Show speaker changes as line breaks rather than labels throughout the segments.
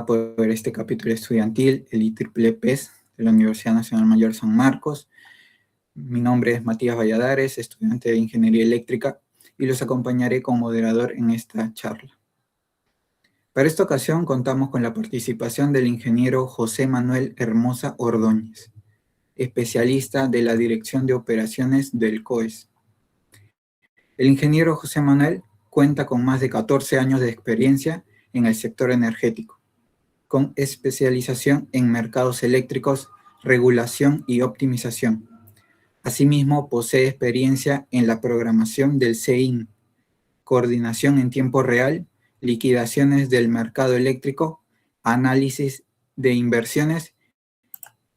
por este capítulo estudiantil, el IEEE de la Universidad Nacional Mayor San Marcos. Mi nombre es Matías Valladares, estudiante de Ingeniería Eléctrica, y los acompañaré como moderador en esta charla. Para esta ocasión contamos con la participación del ingeniero José Manuel Hermosa Ordóñez, especialista de la Dirección de Operaciones del COES. El ingeniero José Manuel cuenta con más de 14 años de experiencia en el sector energético, con especialización en mercados eléctricos, regulación y optimización. Asimismo, posee experiencia en la programación del CEIN, coordinación en tiempo real, liquidaciones del mercado eléctrico, análisis de inversiones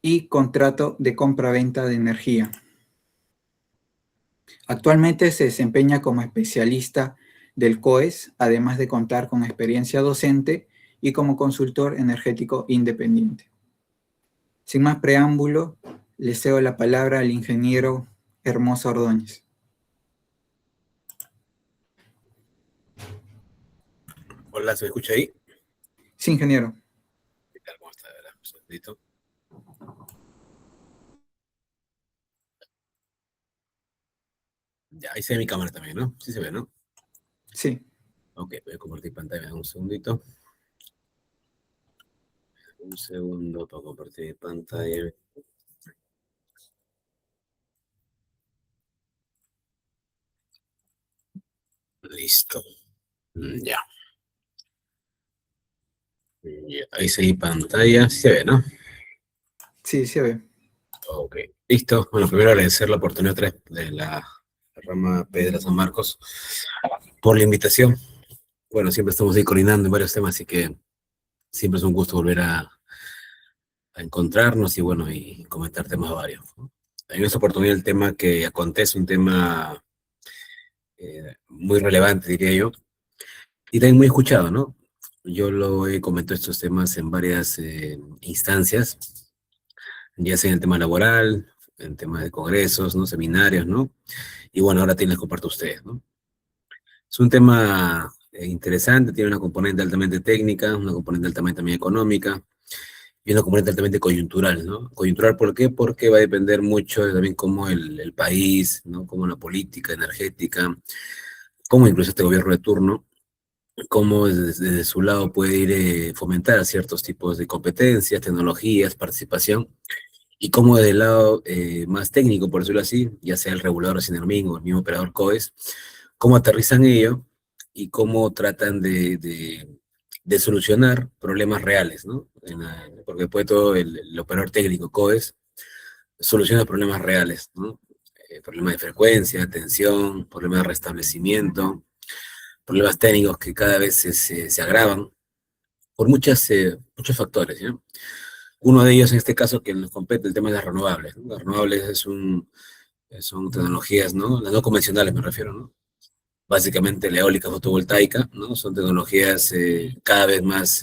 y contrato de compra-venta de energía. Actualmente se desempeña como especialista del COES, además de contar con experiencia docente y como consultor energético independiente. Sin más preámbulo, le cedo la palabra al ingeniero Hermosa Ordóñez.
Hola, ¿se me escucha ahí?
Sí, ingeniero.
¿Qué tal? ¿Cómo está? Un segundito. Ya, ahí se ve mi cámara también, ¿no? Sí se ve, ¿no?
Sí.
Ok, voy a compartir pantalla, un segundito. Un segundo para compartir pantalla. Listo. Ya. Ahí se ve pantalla, sí se ve, ¿no?
Sí, se ve.
Ok, listo. Bueno, primero agradecer la oportunidad de la rama Pedra San Marcos por la invitación. Bueno, siempre estamos ahí coordinando en varios temas, así que siempre es un gusto volver a encontrarnos y bueno, y comentar temas varios, ¿no? En esta oportunidad el tema que acontece, un tema muy relevante, diría yo, y también muy escuchado, ¿no? Yo lo he comentado estos temas en varias instancias, ya sea en el tema laboral, en el tema de congresos, ¿no? Seminarios, ¿no? Y bueno, ahora les comparto a ustedes, ¿no? Es un tema interesante, tiene una componente altamente técnica, una componente altamente también económica, y una componente altamente coyuntural, ¿no? Coyuntural, ¿por qué? Porque va a depender mucho de también cómo el país, ¿no? Cómo la política energética, cómo incluso este gobierno de turno, cómo desde su lado puede ir fomentar ciertos tipos de competencias, tecnologías, participación, y cómo desde el lado más técnico, por decirlo así, ya sea el regulador Sinermin o el mismo operador COES, cómo aterrizan ello y cómo tratan de solucionar problemas reales, ¿no? Porque después todo el operador técnico COES soluciona problemas reales, ¿no? Problemas de frecuencia, tensión, problemas de restablecimiento, problemas técnicos que cada vez se agravan por muchos factores, ¿no? Uno de ellos, en este caso, que nos compete el tema de las renovables, ¿no? Las renovables son tecnologías, ¿no? Las no convencionales me refiero, ¿no? Básicamente la eólica fotovoltaica, ¿no? Son tecnologías eh, cada vez más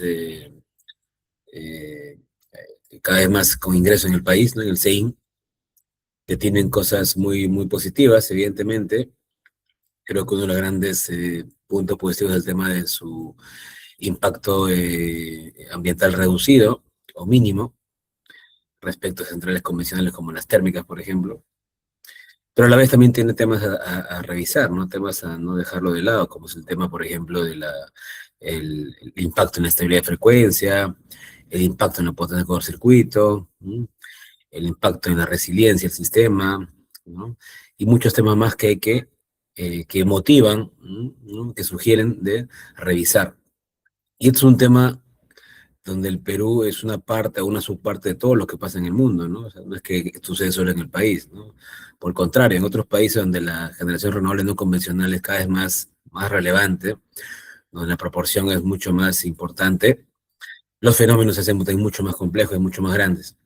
con ingreso en el país, ¿no? En el CEIN, que tienen cosas muy positivas, evidentemente. Creo que uno de los grandes puntos positivos es el tema de su impacto ambiental reducido o mínimo respecto a centrales convencionales como las térmicas, por ejemplo. Pero a la vez también tiene temas a revisar, ¿no? Temas a no dejarlo de lado, como es el tema, por ejemplo, el impacto en la estabilidad de frecuencia, el impacto en la potencia de cortocircuito, ¿no? El impacto en la resiliencia del sistema, ¿no? Y muchos temas más que motivan, ¿no? Que sugieren de revisar. Y este es un tema donde el Perú es una parte o una subparte de todo lo que pasa en el mundo, ¿no? O sea, no es que sucede solo en el país, ¿no? Por el contrario, en otros países donde la generación renovable no convencional es cada vez más relevante, donde la proporción es mucho más importante, los fenómenos se hacen mucho más complejos y mucho más grandes,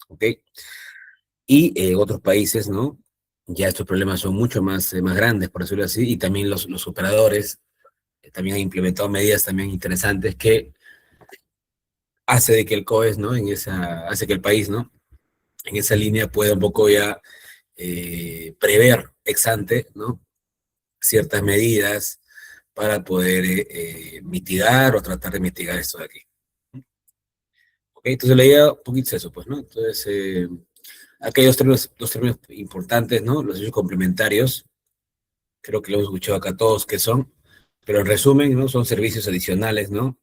¿ok? Y otros países, ¿no? Ya estos problemas son mucho más grandes, por decirlo así, y también los operadores también han implementado medidas también interesantes que hace de que el COES, ¿no? Hace que el país, ¿no? En esa línea pueda un poco ya prever ex ante, ¿no? Ciertas medidas para poder mitigar o tratar de mitigar esto de aquí. ¿Ok? Entonces leía un poquito eso, pues, ¿no? Entonces, aquí hay dos términos importantes, ¿no? Los servicios complementarios, creo que lo hemos escuchado acá todos que son, pero en resumen, ¿no? Son servicios adicionales, ¿no?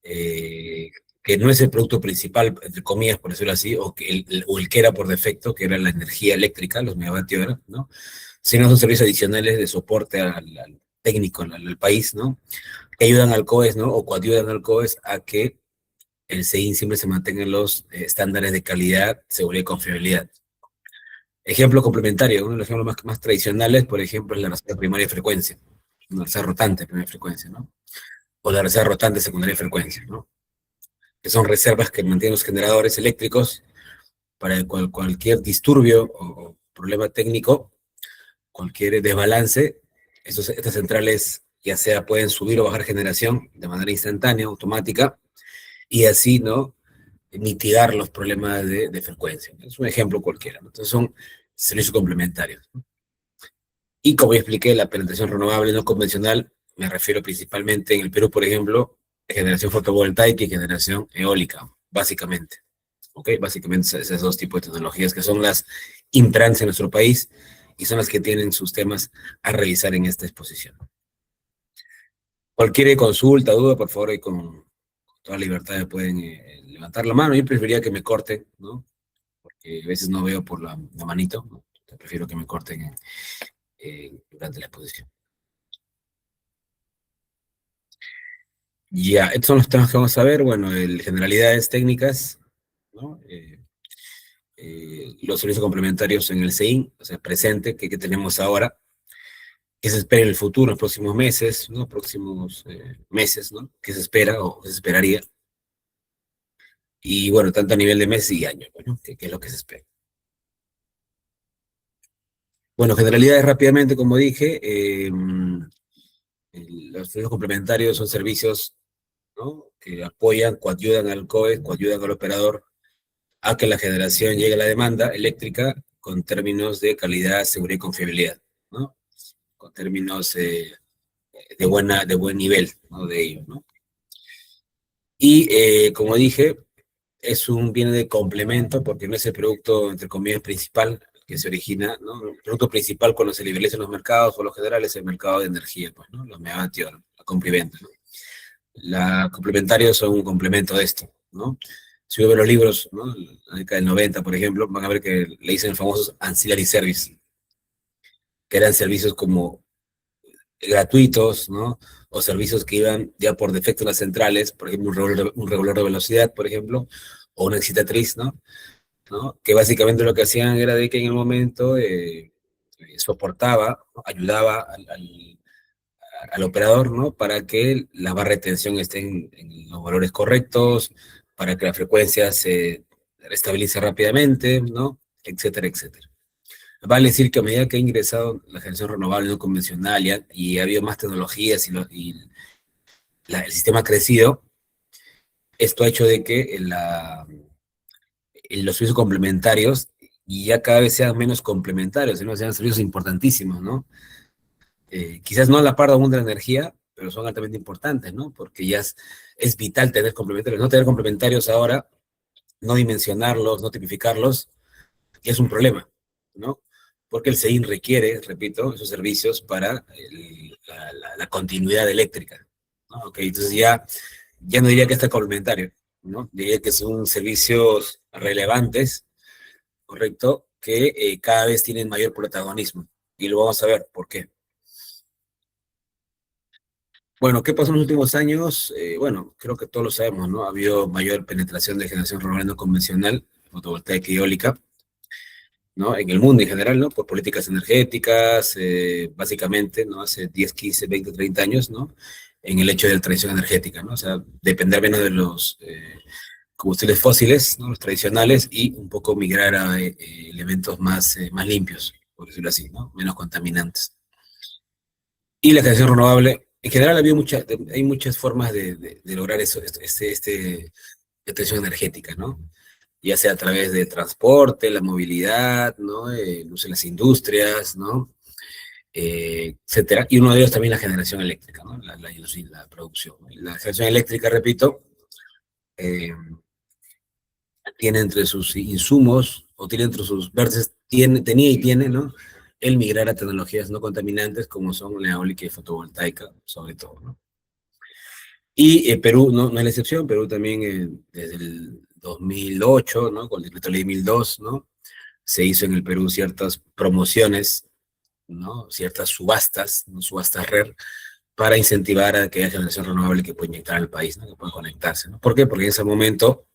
Eh, que no es el producto principal, entre comillas, por decirlo así, o el que era por defecto, que era la energía eléctrica, los megavatios hora, ¿no? Sino son servicios adicionales de soporte al técnico, al país, ¿no? Que ayudan al COES, ¿no? O coayudan al COES a que el SEIN siempre se mantenga en los estándares de calidad, seguridad y confiabilidad. Ejemplo complementario, uno de los ejemplos más tradicionales, por ejemplo, es la reserva primaria de frecuencia, una reserva rotante de primera frecuencia, ¿no? O la reserva rotante de secundaria de frecuencia, ¿no? Que son reservas que mantienen los generadores eléctricos para cualquier disturbio o problema técnico, cualquier desbalance, estas centrales ya sea pueden subir o bajar generación de manera instantánea, automática, y así, ¿no? Mitigar los problemas de frecuencia. Es un ejemplo cualquiera, ¿no? Entonces son servicios complementarios, ¿no? Y como ya expliqué, la penetración renovable no convencional, me refiero principalmente en el Perú, por ejemplo, generación fotovoltaica y generación eólica, básicamente. ¿Ok? Básicamente esos dos tipos de tecnologías que son las imperantes en nuestro país y son las que tienen sus temas a revisar en esta exposición. Cualquier consulta, duda, por favor, y con toda libertad me pueden levantar la mano. Yo preferiría que me corten, ¿no? Porque a veces no veo por la manito, ¿no? Prefiero que me corten durante la exposición. Ya, estos son los temas que vamos a ver. Bueno, generalidades técnicas, ¿no? Los servicios complementarios en el SEIN, o sea, presente, que tenemos ahora, qué se espera en el futuro, en los próximos meses, ¿no? Próximos meses, ¿no? ¿Qué se espera o qué se esperaría? Y bueno, tanto a nivel de meses y años, ¿no? ¿Qué es lo que se espera? Bueno, generalidades rápidamente, como dije, los servicios complementarios son servicios, ¿no? Que apoyan, coayudan al COE, coayudan al operador a que la generación llegue a la demanda eléctrica con términos de calidad, seguridad y confiabilidad, ¿no? Con términos de buen nivel, ¿no? De ello, ¿no? Y como dije, es un bien de complemento porque no es el producto, entre comillas, principal que se origina, ¿no? El producto principal cuando se liberalizan los mercados, por lo general, es el mercado de energía, pues, ¿no? Los megavatios, la compra y venta, ¿no? La complementarios son un complemento de esto, ¿no? Si uno ve los libros, ¿no? La década del 90, por ejemplo, van a ver que le dicen famosos ancillary service, que eran servicios como gratuitos, ¿no? O servicios que iban ya por defecto en las centrales, por ejemplo, un regulador de velocidad, por ejemplo, o una excitatriz, ¿no? ¿No? Que básicamente lo que hacían era de que en el momento soportaba, ¿no? Ayudaba al operador, ¿no? Para que la barra de tensión esté en los valores correctos, para que la frecuencia se estabilice rápidamente, ¿no? Etcétera, etcétera. Vale decir que a medida que ha ingresado la generación renovable no convencional y ha habido más tecnologías el sistema ha crecido, esto ha hecho de que los servicios complementarios ya cada vez sean menos complementarios, sino sean servicios importantísimos, ¿no? Quizás no a la par de la energía, pero son altamente importantes, ¿no? Porque ya es vital tener complementarios. No tener complementarios ahora, no dimensionarlos, no tipificarlos, ya es un problema, ¿no? Porque el SEIN requiere, repito, esos servicios para la continuidad eléctrica, ¿no? Ok, entonces ya no diría que está complementario, ¿no? Diría que son servicios relevantes, ¿correcto? Que cada vez tienen mayor protagonismo. Y lo vamos a ver por qué. Bueno, ¿qué pasó en los últimos años? Bueno, creo que todos lo sabemos, ¿no? Ha habido mayor penetración de generación renovable no convencional, fotovoltaica y eólica, ¿no? En el mundo en general, ¿no? Por políticas energéticas, básicamente, ¿no? Hace 10, 15, 20, 30 años, ¿no? En el hecho de la transición energética, ¿no? O sea, depender menos de los combustibles fósiles, ¿no? Los tradicionales, y un poco migrar a elementos más limpios, por decirlo así, ¿no? Menos contaminantes. Y la generación renovable, en general hay muchas formas de lograr eso, esta transición energética, ¿no? Ya sea a través de transporte, la movilidad, ¿no? El uso en las industrias, ¿no? Etcétera. Y uno de ellos también la generación eléctrica, ¿no? La producción. La generación eléctrica, repito, eh, tiene entre sus insumos, o tiene entre sus vértices, tenía y tiene, ¿no? El migrar a tecnologías no contaminantes como son la eólica y fotovoltaica, sobre todo, ¿no? Y Perú no es la excepción. Perú también desde el 2008, ¿no? Con el decreto ley 1002, ¿no? Se hizo en el Perú ciertas promociones, ¿no? Ciertas subastas, ¿no? Subastas RER, para incentivar a que haya generación renovable que pueda inyectar al país, ¿no? Que pueda conectarse, ¿no? ¿Por qué? Porque en ese momento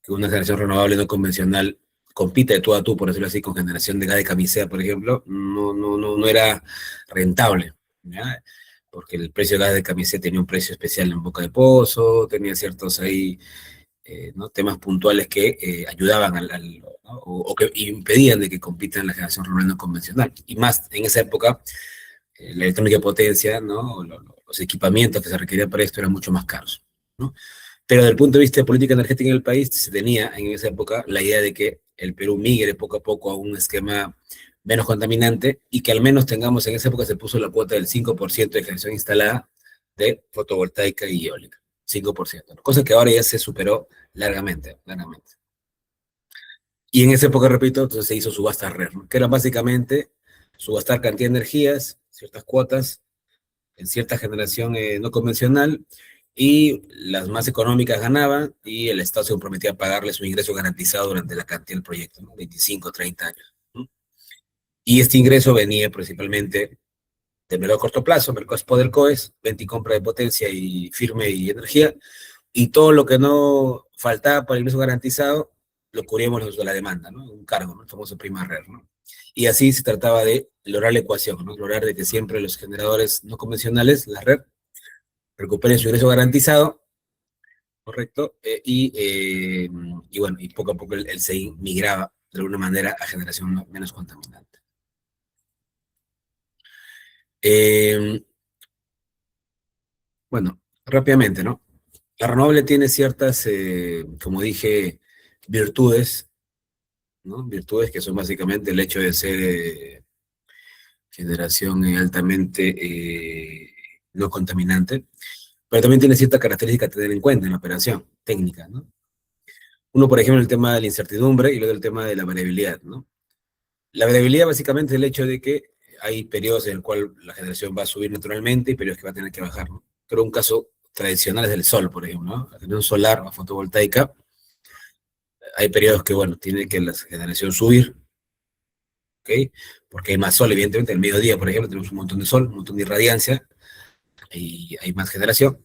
que una generación renovable no convencional compite de tú a tú, por decirlo así, con generación de gas de camisea, por ejemplo, no era rentable, ¿ya? Porque el precio de gas de camisea tenía un precio especial en Boca de Pozo, tenía ciertos ahí, ¿no? Temas puntuales que ayudaban ¿no? o que impedían de que compitan la generación renovable no convencional. Y más en esa época, la electrónica de potencia, ¿no? Los equipamientos que se requerían para esto eran mucho más caros, ¿no? Pero desde el punto de vista de política energética en el país, se tenía en esa época la idea de que el Perú migre poco a poco a un esquema menos contaminante y que al menos tengamos, en esa época se puso la cuota del 5% de generación instalada de fotovoltaica y eólica. 5%, ¿no? Cosa que ahora ya se superó largamente, largamente. Y en esa época, repito, entonces se hizo subasta RER, ¿no? Que era básicamente subastar cantidad de energías, ciertas cuotas, en cierta generación no convencional, y las más económicas ganaban, y el Estado se comprometía a pagarles su ingreso garantizado durante la cantidad del proyecto, ¿no? 25, 30 años, ¿no? Y este ingreso venía principalmente de mercado a corto plazo, mercado spot del COES, venta y compra de potencia y firme y energía, y todo lo que no faltaba para el ingreso garantizado, lo cubríamos los de la demanda, ¿no? Un cargo, ¿no? El famoso prima RER, ¿no? Y así se trataba de lograr la ecuación, ¿no? Lograr de que siempre los generadores no convencionales, la red, recuperen su ingreso garantizado, ¿correcto? Y bueno, y poco a poco el SEI migraba de alguna manera a generación menos contaminante. Bueno, rápidamente, ¿no? La renovable tiene ciertas, como dije, virtudes, ¿no? Virtudes que son básicamente el hecho de ser generación altamente no contaminante, pero también tiene cierta característica a tener en cuenta en la operación técnica, ¿no? Uno, por ejemplo, el tema de la incertidumbre y luego el tema de la variabilidad, ¿no? La variabilidad básicamente es el hecho de que hay periodos en el cual la generación va a subir naturalmente y periodos que va a tener que bajar, ¿no? Pero un caso tradicional es del sol, por ejemplo, ¿no? La generación solar o fotovoltaica, hay periodos que, bueno, tiene que la generación subir, ¿ok? Porque hay más sol, evidentemente, el mediodía, por ejemplo, tenemos un montón de sol, un montón de irradiancia, y hay más generación.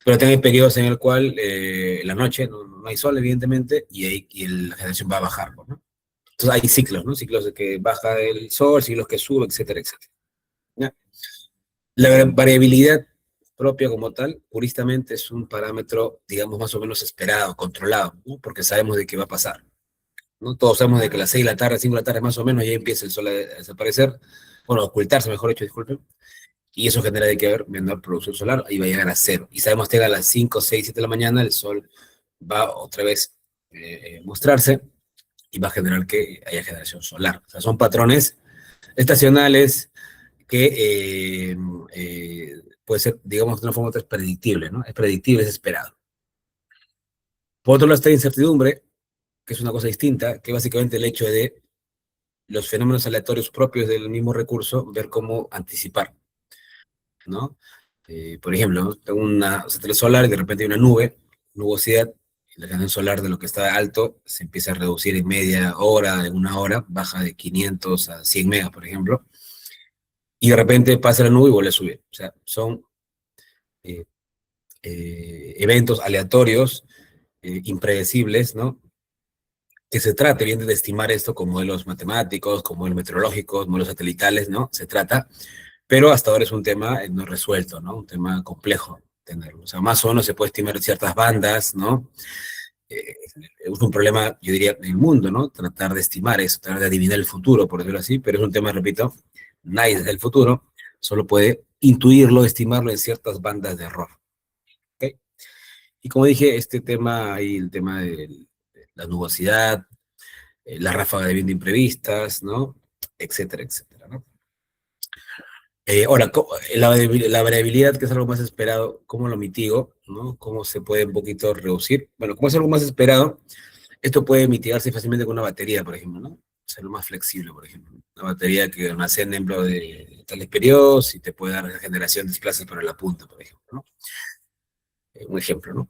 Pero también hay periodos en el cual en la noche no hay sol, evidentemente, y la generación va a bajar, ¿no? Entonces hay ciclos, ¿no? Ciclos de que baja el sol, ciclos que sube, etcétera, etcétera. ¿Ya? La variabilidad propia como tal, puristamente, es un parámetro, digamos, más o menos esperado, controlado, ¿no? Porque sabemos de qué va a pasar, ¿no? Todos sabemos de que a las 6 de la tarde, 5 de la tarde más o menos, ya empieza el sol a desaparecer, bueno, a ocultarse, mejor dicho, disculpen, y eso genera de que haber menor producción solar y va a llegar a cero. Y sabemos que a las 5, 6, 7 de la mañana el sol va otra vez mostrarse y va a generar que haya generación solar. O sea, son patrones estacionales que puede ser, digamos, de una forma u otra es predictible, ¿no? Es predictible, es esperado. Por otro lado está la incertidumbre, que es una cosa distinta, que básicamente el hecho de los fenómenos aleatorios propios del mismo recurso, ver cómo anticipar, ¿no? Por ejemplo, ¿no? Tengo una satélite solar y de repente hay una nube, nubosidad, y la generación solar de lo que está alto se empieza a reducir en media hora, en una hora, baja de 500 a 100 megas, por ejemplo, y de repente pasa la nube y vuelve a subir. O sea, son eh, eventos aleatorios, impredecibles, ¿no? Que se trata bien de estimar esto con modelos matemáticos, con modelos meteorológicos, modelos satelitales, ¿no? Se trata, pero hasta ahora es un tema no resuelto, ¿no? Un tema complejo tenerlo. O sea, más o menos se puede estimar ciertas bandas, ¿no? Es un problema, yo diría, en el mundo, ¿no? Tratar de estimar eso, tratar de adivinar el futuro, por decirlo así, pero es un tema, repito, nadie desde el futuro, solo puede intuirlo, estimarlo en ciertas bandas de error. ¿Okay? Y como dije, este tema, ahí el tema de la nubosidad, la ráfaga de viento imprevistas, ¿no? Etcétera, etcétera, ¿no? Ahora, la variabilidad, que es algo más esperado, ¿cómo lo mitigo? ¿No? ¿Cómo se puede un poquito reducir? Bueno, como es algo más esperado, Esto puede mitigarse fácilmente con una batería, por ejemplo, ¿no? Ser más flexible, por ejemplo. Una batería que almacene en bloque de tales periodos y te puede dar generación de desplazos para la punta, por ejemplo, ¿no? Un ejemplo, ¿no?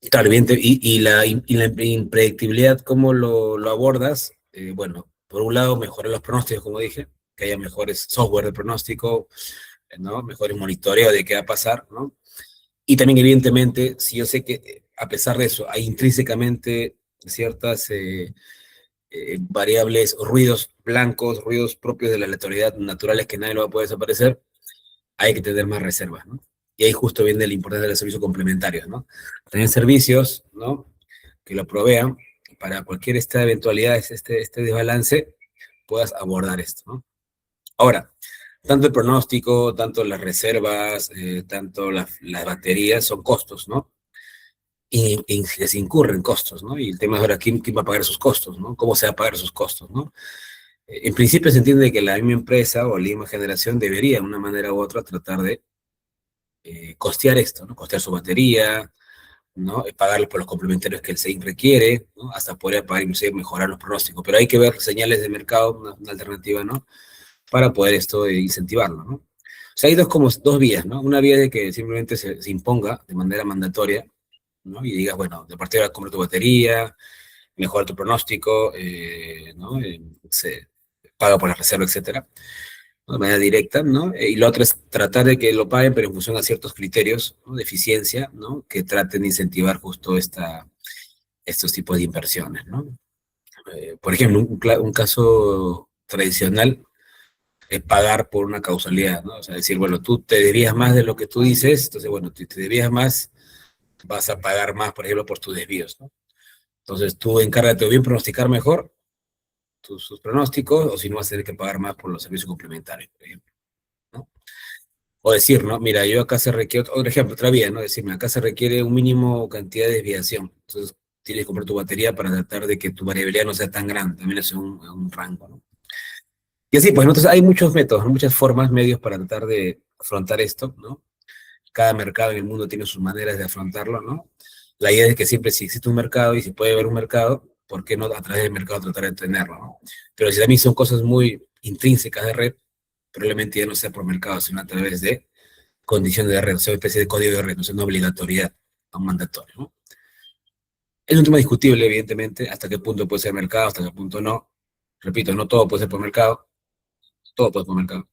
Claro, y la impredictibilidad, ¿cómo lo abordas? Bueno, por un lado, mejorar los pronósticos, como dije, que haya mejores software de pronóstico, ¿no? Mejores monitoreo de qué va a pasar, ¿no? Y también, evidentemente, si yo sé que a pesar de eso, hay intrínsecamente ciertas variables, ruidos blancos, ruidos propios de la aleatoriedad naturales que nadie lo va a poder desaparecer, hay que tener más reservas, ¿no? Y ahí justo viene la importancia de los servicios complementarios, ¿no? Tener servicios, ¿no? Que lo provean para cualquier esta eventualidad, este desbalance, puedas abordar esto, ¿no? Ahora, tanto el pronóstico, tanto las reservas, tanto las baterías son costos, ¿no? Y que se incurren costos, ¿no? Y el tema es ahora, ¿quién va a pagar esos costos, ¿no? ¿Cómo se va a pagar esos costos, ¿no? En principio se entiende que la misma empresa o la misma generación debería, de una manera u otra, tratar de costear esto, ¿no? Costear su batería, ¿no? Pagarle por los complementarios que el SEIN requiere, ¿no? Hasta poder pagar, inclusive mejorar los pronósticos. Pero hay que ver señales de mercado, una alternativa, ¿no? Para poder esto incentivarlo, ¿no? O sea, hay dos vías, ¿no? Una vía de que simplemente se imponga de manera mandatoria, ¿no? Y digas, bueno, de partida compra tu batería, mejora tu pronóstico, ¿no? Se paga por la reserva, etcétera, ¿no? De manera directa, ¿no? Y lo otro es tratar de que lo paguen, pero en función a ciertos criterios, ¿no? De eficiencia, ¿no? Que traten de incentivar justo estos tipos de inversiones, ¿no? Por ejemplo, un caso tradicional es pagar por una causalidad, ¿no? O sea, decir, bueno, tú te debías más de lo que tú dices, entonces, bueno, si te debías más, vas a pagar más, por ejemplo, por tus desvíos, ¿no? Entonces, tú encárgate o bien pronosticar mejor sus pronósticos, o si no vas a tener que pagar más por los servicios complementarios, por ejemplo, ¿no? O decir, ¿no? Mira, yo acá se requiere, otro ejemplo, otra vía, ¿no? Decirme, acá se requiere un mínimo cantidad de desviación. Entonces, tienes que comprar tu batería para tratar de que tu variabilidad no sea tan grande, también es un rango, ¿no? Y así, pues, ¿no? Entonces hay muchos métodos, ¿no? Muchas formas, medios para tratar de afrontar esto, ¿no? Cada mercado en el mundo tiene sus maneras de afrontarlo, ¿no? La idea es que siempre si existe un mercado y si puede haber un mercado, ¿por qué no a través del mercado tratar de entenderlo, ¿no? Pero si también son cosas muy intrínsecas de red, probablemente ya no sea por mercado, sino a través de condiciones de red, o sea, una especie de código de red, no sea una obligatoriedad, un mandatorio, ¿no? Es un tema discutible, evidentemente, hasta qué punto puede ser mercado, hasta qué punto no. Repito, no todo puede ser por mercado, todo puede ser por mercado.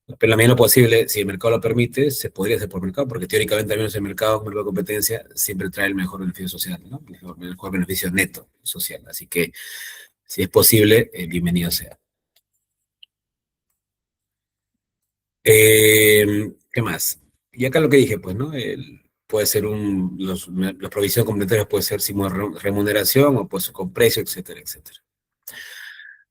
Pero en la medida de lo posible, si el mercado lo permite, se podría hacer por mercado, porque teóricamente al menos el mercado de competencia, siempre trae el mejor beneficio social, ¿no? El mejor beneficio neto social. Así que, si es posible, bienvenido sea. ¿Qué más? Y acá lo que dije, pues, ¿no? Puede ser los provisiones complementarias puede ser sin remuneración o puede ser con precio, etcétera, etcétera.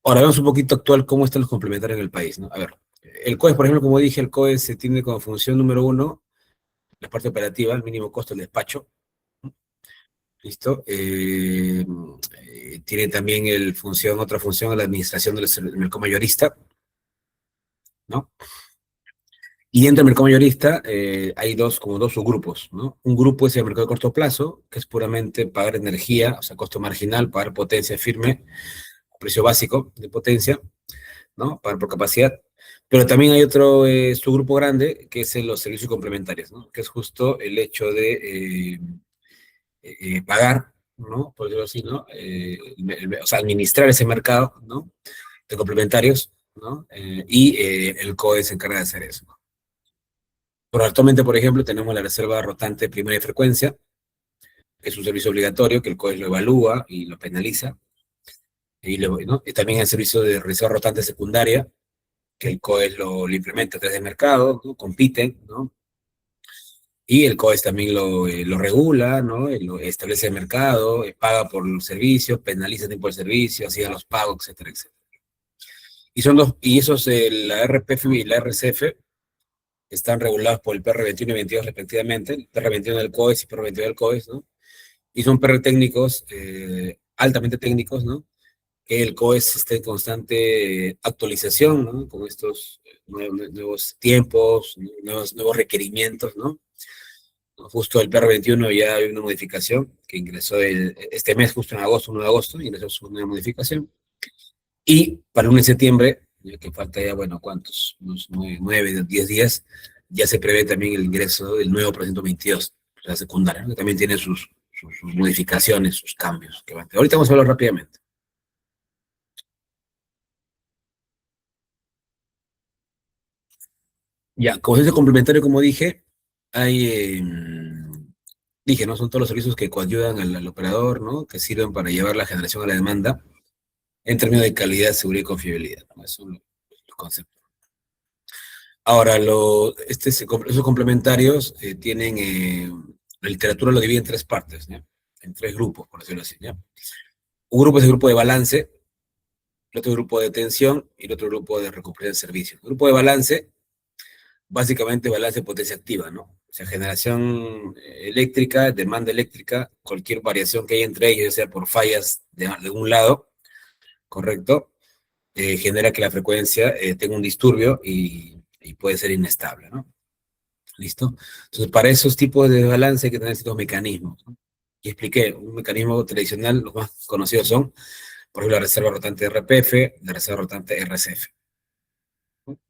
Ahora, vemos un poquito actual cómo están los complementarios en el país, ¿no? A ver, el COES, por ejemplo, como dije, el COES se tiene como función número uno la parte operativa, el mínimo costo del despacho, ¿listo? Tiene también otra función, la administración del mercado mayorista, ¿no? Y dentro del mercado mayorista hay como dos subgrupos, ¿no? Un grupo es el mercado de corto plazo, que es puramente pagar energía, o sea, costo marginal, pagar potencia firme, precio básico de potencia, ¿no? Pagar por capacidad. Pero también hay otro subgrupo grande, que es los servicios complementarios, ¿no? Que es justo el hecho de pagar, ¿no? Por decirlo así, ¿no? O sea, administrar ese mercado, ¿no? De complementarios, ¿no? El COE se encarga de hacer eso. Pero actualmente, por ejemplo, tenemos la reserva rotante de primaria frecuencia, que es un servicio obligatorio, que el COE lo evalúa y lo penaliza. ¿No? Y también el servicio de reserva rotante secundaria, que el COE lo implementa desde el mercado, ¿no? Compiten, ¿no? Y el COES también lo regula, ¿no? Lo establece el mercado, paga por los servicios, penaliza el tiempo del servicio, hacía los pagos, etcétera, etcétera. Y esos, la RPF y la RCF, están regulados por el PR21 y 22 respectivamente, el PR21 del COES y PR22 del COES, ¿no? Y son PR técnicos, altamente técnicos, ¿no? Que el COES esté en constante actualización, ¿no? Con estos nuevos tiempos, nuevos requerimientos, ¿no? Justo el PR21 ya hay una modificación que ingresó este mes, justo en agosto, 1 de agosto, ingresó su nueva modificación. Y para el 1 de septiembre, ya que falta ya, bueno, ¿cuántos? Unos 10 días, ya se prevé también el ingreso del nuevo procedimiento 22, la secundaria, ¿no? Que también tiene sus modificaciones, sus cambios. Ahorita vamos a hablar rápidamente. Ya, como servicio complementario, como dije, hay, dije, ¿no? Son todos los servicios que coayudan al operador, ¿no? Que sirven para llevar la generación a la demanda en términos de calidad, seguridad y confiabilidad, ¿no? Eso es los conceptos. Ahora, esos complementarios tienen, la literatura lo divide en 3 partes, ¿ya? En 3 grupos, por decirlo así, ¿ya? Un grupo es el grupo de balance, el otro grupo de tensión y el otro grupo de recuperación de servicio. El grupo de balance, básicamente balance de potencia activa, ¿no? O sea, generación eléctrica, demanda eléctrica, cualquier variación que haya entre ellos, ya sea por fallas de un lado, ¿correcto? Genera que la frecuencia tenga un disturbio y puede ser inestable, ¿no? ¿Listo? Entonces, para esos tipos de desbalance hay que tener ciertos mecanismos, ¿no? Y expliqué, un mecanismo tradicional, los más conocidos son, por ejemplo, la reserva rotante RPF, la reserva rotante RCF. ¿No?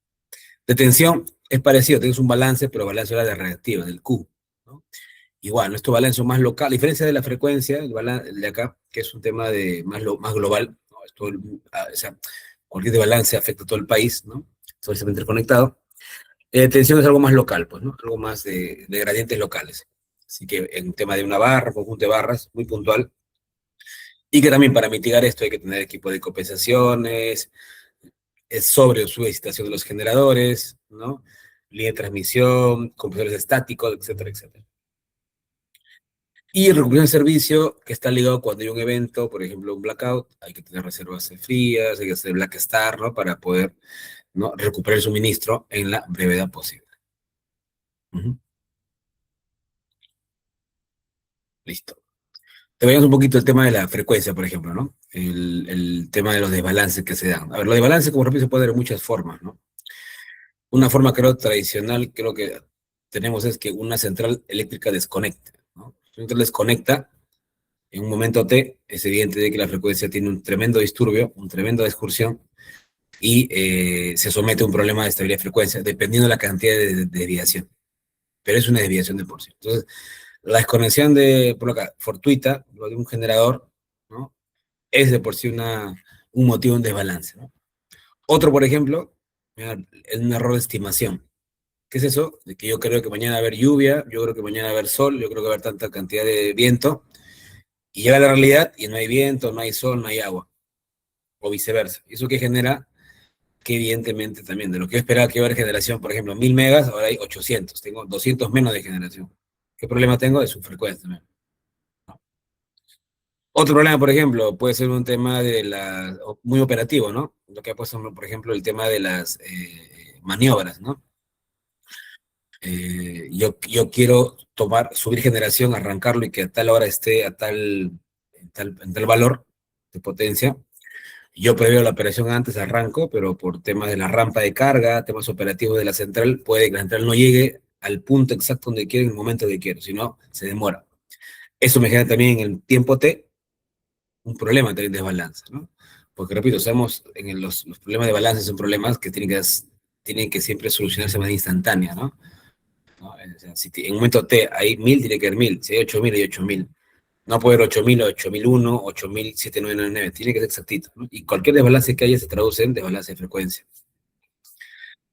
De tensión es parecido, tienes un balance, pero balance de reactiva, del Q, ¿no? Igual, nuestro balance es más local, a diferencia de la frecuencia, el balance de acá, que es un tema más global, ¿no? O sea, cualquier desbalance afecta a todo el país, ¿no? Todo está interconectado. Tensión es algo más local, pues, ¿no? Algo más de gradientes locales. Así que en tema de una barra, conjunto de barras, muy puntual. Y que también para mitigar esto hay que tener equipo de compensaciones, es sobre o subexcitación de los generadores, ¿no? Línea de transmisión, compresores estáticos, etcétera, etcétera. Y el recuperación de servicio, que está ligado cuando hay un evento, por ejemplo, un blackout, hay que tener reservas frías, hay que hacer black star, ¿no? Para poder, ¿no? Recuperar el suministro en la brevedad posible. Listo. Te veamos un poquito el tema de la frecuencia, por ejemplo, ¿no? El tema de los desbalances que se dan. A ver, los desbalances, como repito, se puede ver de muchas formas, ¿no? Una forma, creo, tradicional, creo que tenemos es que una central eléctrica desconecta, ¿no? Si una central desconecta, en un momento T, es evidente de que la frecuencia tiene un tremendo disturbio, una tremenda excursión, y se somete a un problema de estabilidad de frecuencia, dependiendo de la cantidad de desviación. Pero es una desviación de por sí. Entonces, la desconexión por acá, fortuita, lo de un generador, ¿no? Es de por sí un motivo de desbalance, ¿no? Otro, por ejemplo, es un error de estimación. ¿Qué es eso? De que yo creo que mañana va a haber lluvia, yo creo que mañana va a haber sol, yo creo que va a haber tanta cantidad de viento, y llega la realidad y no hay viento, no hay sol, no hay agua, o viceversa. ¿Y eso qué genera? Que evidentemente también, de lo que yo esperaba que iba a haber generación, por ejemplo, 1000 megas, ahora hay 800, tengo 200 menos de generación. ¿Qué problema tengo? De su frecuencia también. Otro problema, por ejemplo, puede ser un tema muy operativo, ¿no? Lo que ha puesto, por ejemplo, el tema de las maniobras, ¿no? Yo quiero subir generación, arrancarlo y que a tal hora esté en tal valor de potencia. Yo preveo la operación antes, arranco, pero por temas de la rampa de carga, temas operativos de la central, puede que la central no llegue al punto exacto donde quiero en el momento que quiero, si no, se demora. Eso me genera también en el tiempo T un problema también de desbalance, ¿no? Porque, repito, sabemos, los problemas de balance son problemas que tienen que siempre solucionarse de manera instantánea, ¿no? ¿No? O sea, si en un momento T hay 1000, tiene que haber 1000. Si hay 8000, hay 8000. No puede haber 8000 o 8001, 8000, 7999. Tiene que ser exactito, ¿no? Y cualquier desbalance que haya se traduce en desbalance de frecuencia.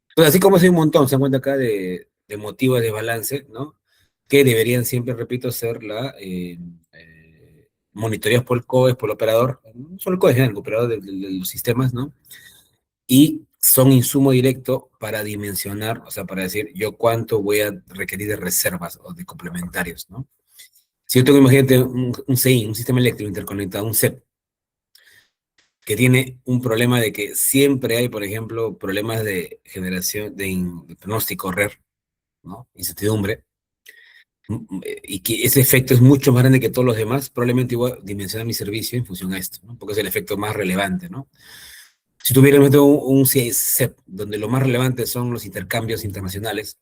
Entonces, así como hay un montón, se encuentra acá de motivos de desbalance, ¿no? Que deberían siempre, repito, ser monitoreados por el COES, por el operador, no solo el COES, el operador de los sistemas, ¿no? Y son insumo directo para dimensionar, o sea, para decir yo cuánto voy a requerir de reservas o de complementarios, ¿no? Si yo tengo, imagínate, un CI, un sistema eléctrico interconectado, un CEP, que tiene un problema de que siempre hay, por ejemplo, problemas de generación, de pronóstico RER, ¿no? Incertidumbre, y que ese efecto es mucho más grande que todos los demás, probablemente igual dimensionar mi servicio en función a esto, ¿no? Porque es el efecto más relevante, ¿no? Si tuviera un CICEP, donde lo más relevante son los intercambios internacionales,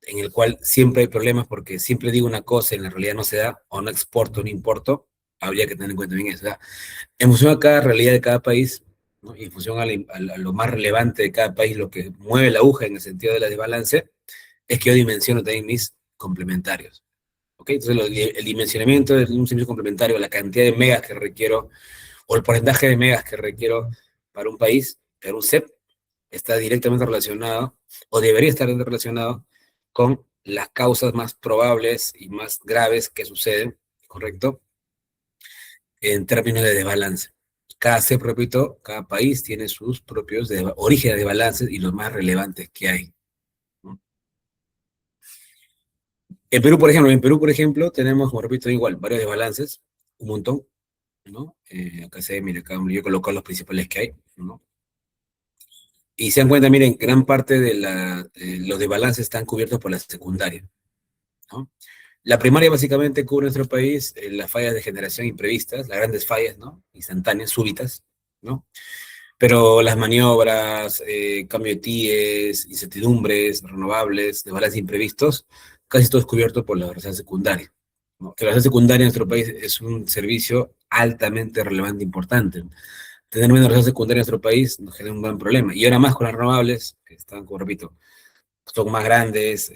en el cual siempre hay problemas porque siempre digo una cosa y en la realidad no se da, o no exporto, no importo, habría que tener en cuenta bien eso. O sea, en función a cada realidad de cada país, ¿no? Y en función a lo más relevante de cada país, lo que mueve la aguja en el sentido de la desbalance, es que yo dimensiono también mis complementarios. ¿Ok? Entonces, el dimensionamiento de un servicio complementario, la cantidad de megas que requiero, o el porcentaje de megas que requiero para un país, para un CEP, está directamente relacionado, o debería estar relacionado, con las causas más probables y más graves que suceden, ¿correcto? En términos de desbalance. Cada CEP, repito, cada país tiene sus propios orígenes de balances y los más relevantes que hay. En Perú, por ejemplo, tenemos, como repito, igual, varios desbalances, un montón, ¿no? Acá se ve, mire, acá yo he colocado los principales que hay, ¿no? Y se dan cuenta, miren, gran parte de los desbalances están cubiertos por la secundaria, ¿no? La primaria básicamente cubre nuestro país las fallas de generación imprevistas, las grandes fallas, ¿no? Instantáneas, súbitas, ¿no? Pero las maniobras, cambio de TIEs, incertidumbres, renovables, desbalances imprevistos, casi todo es cubierto por la reserva secundaria, ¿no? Que la reserva secundaria en nuestro país es un servicio altamente relevante e importante. Tener menos reserva secundaria en nuestro país nos genera un gran problema. Y ahora más con las renovables, que están, como repito, son más grandes,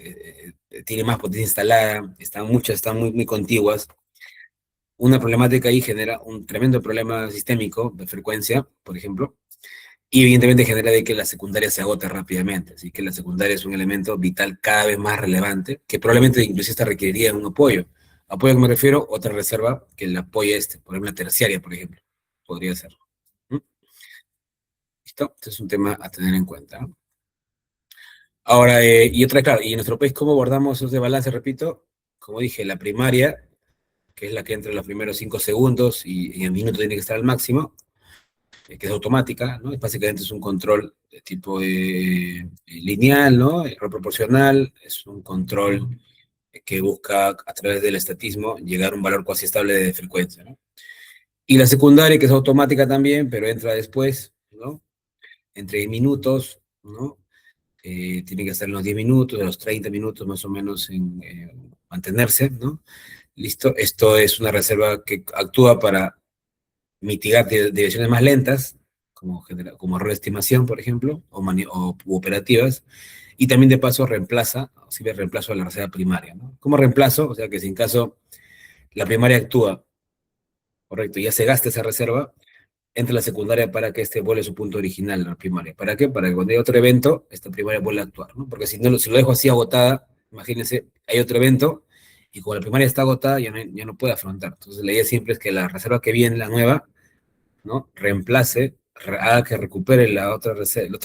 tienen más potencia instalada, están muy, muy contiguas. Una problemática ahí genera un tremendo problema sistémico de frecuencia, por ejemplo, y evidentemente genera de que la secundaria se agote rápidamente. Así que la secundaria es un elemento vital cada vez más relevante, que probablemente incluso esta requeriría un apoyo. Apoyo a que me refiero, otra reserva que la apoye por ejemplo, la terciaria, por ejemplo. Podría ser. ¿Mm? ¿Listo? Este es un tema a tener en cuenta, ¿no? Ahora, y otra, claro, y en nuestro país, ¿cómo abordamos esos de balance? Repito, como dije, la primaria, que es la que entra en los primeros 5 segundos y el minuto tiene que estar al máximo, que es automática, ¿no? Básicamente es un control de tipo lineal, ¿no? Error proporcional, es un control que busca a través del estatismo llegar a un valor cuasi estable de frecuencia, ¿no? Y la secundaria, que es automática también, pero entra después, ¿no? Entre minutos, ¿no? Tiene que estar en los 10 minutos, de los 30 minutos más o menos en mantenerse, ¿no? Listo, esto es una reserva que actúa para mitigar desviaciones más lentas, como error de estimación, por ejemplo, o operativas, y también de paso sirve reemplazo a la reserva primaria, ¿no? ¿Cómo reemplazo? O sea que si en caso la primaria actúa, correcto, y ya se gasta esa reserva, entra la secundaria para que vuelva a su punto original, la primaria. ¿Para qué? Para que cuando hay otro evento, esta primaria vuelva a actuar, ¿no? Porque si lo dejo así agotada, imagínense, hay otro evento, y como la primaria está agotada, ya no puede afrontar. Entonces la idea siempre es que la reserva que viene, la nueva, ¿no? Haga que recupere la otra el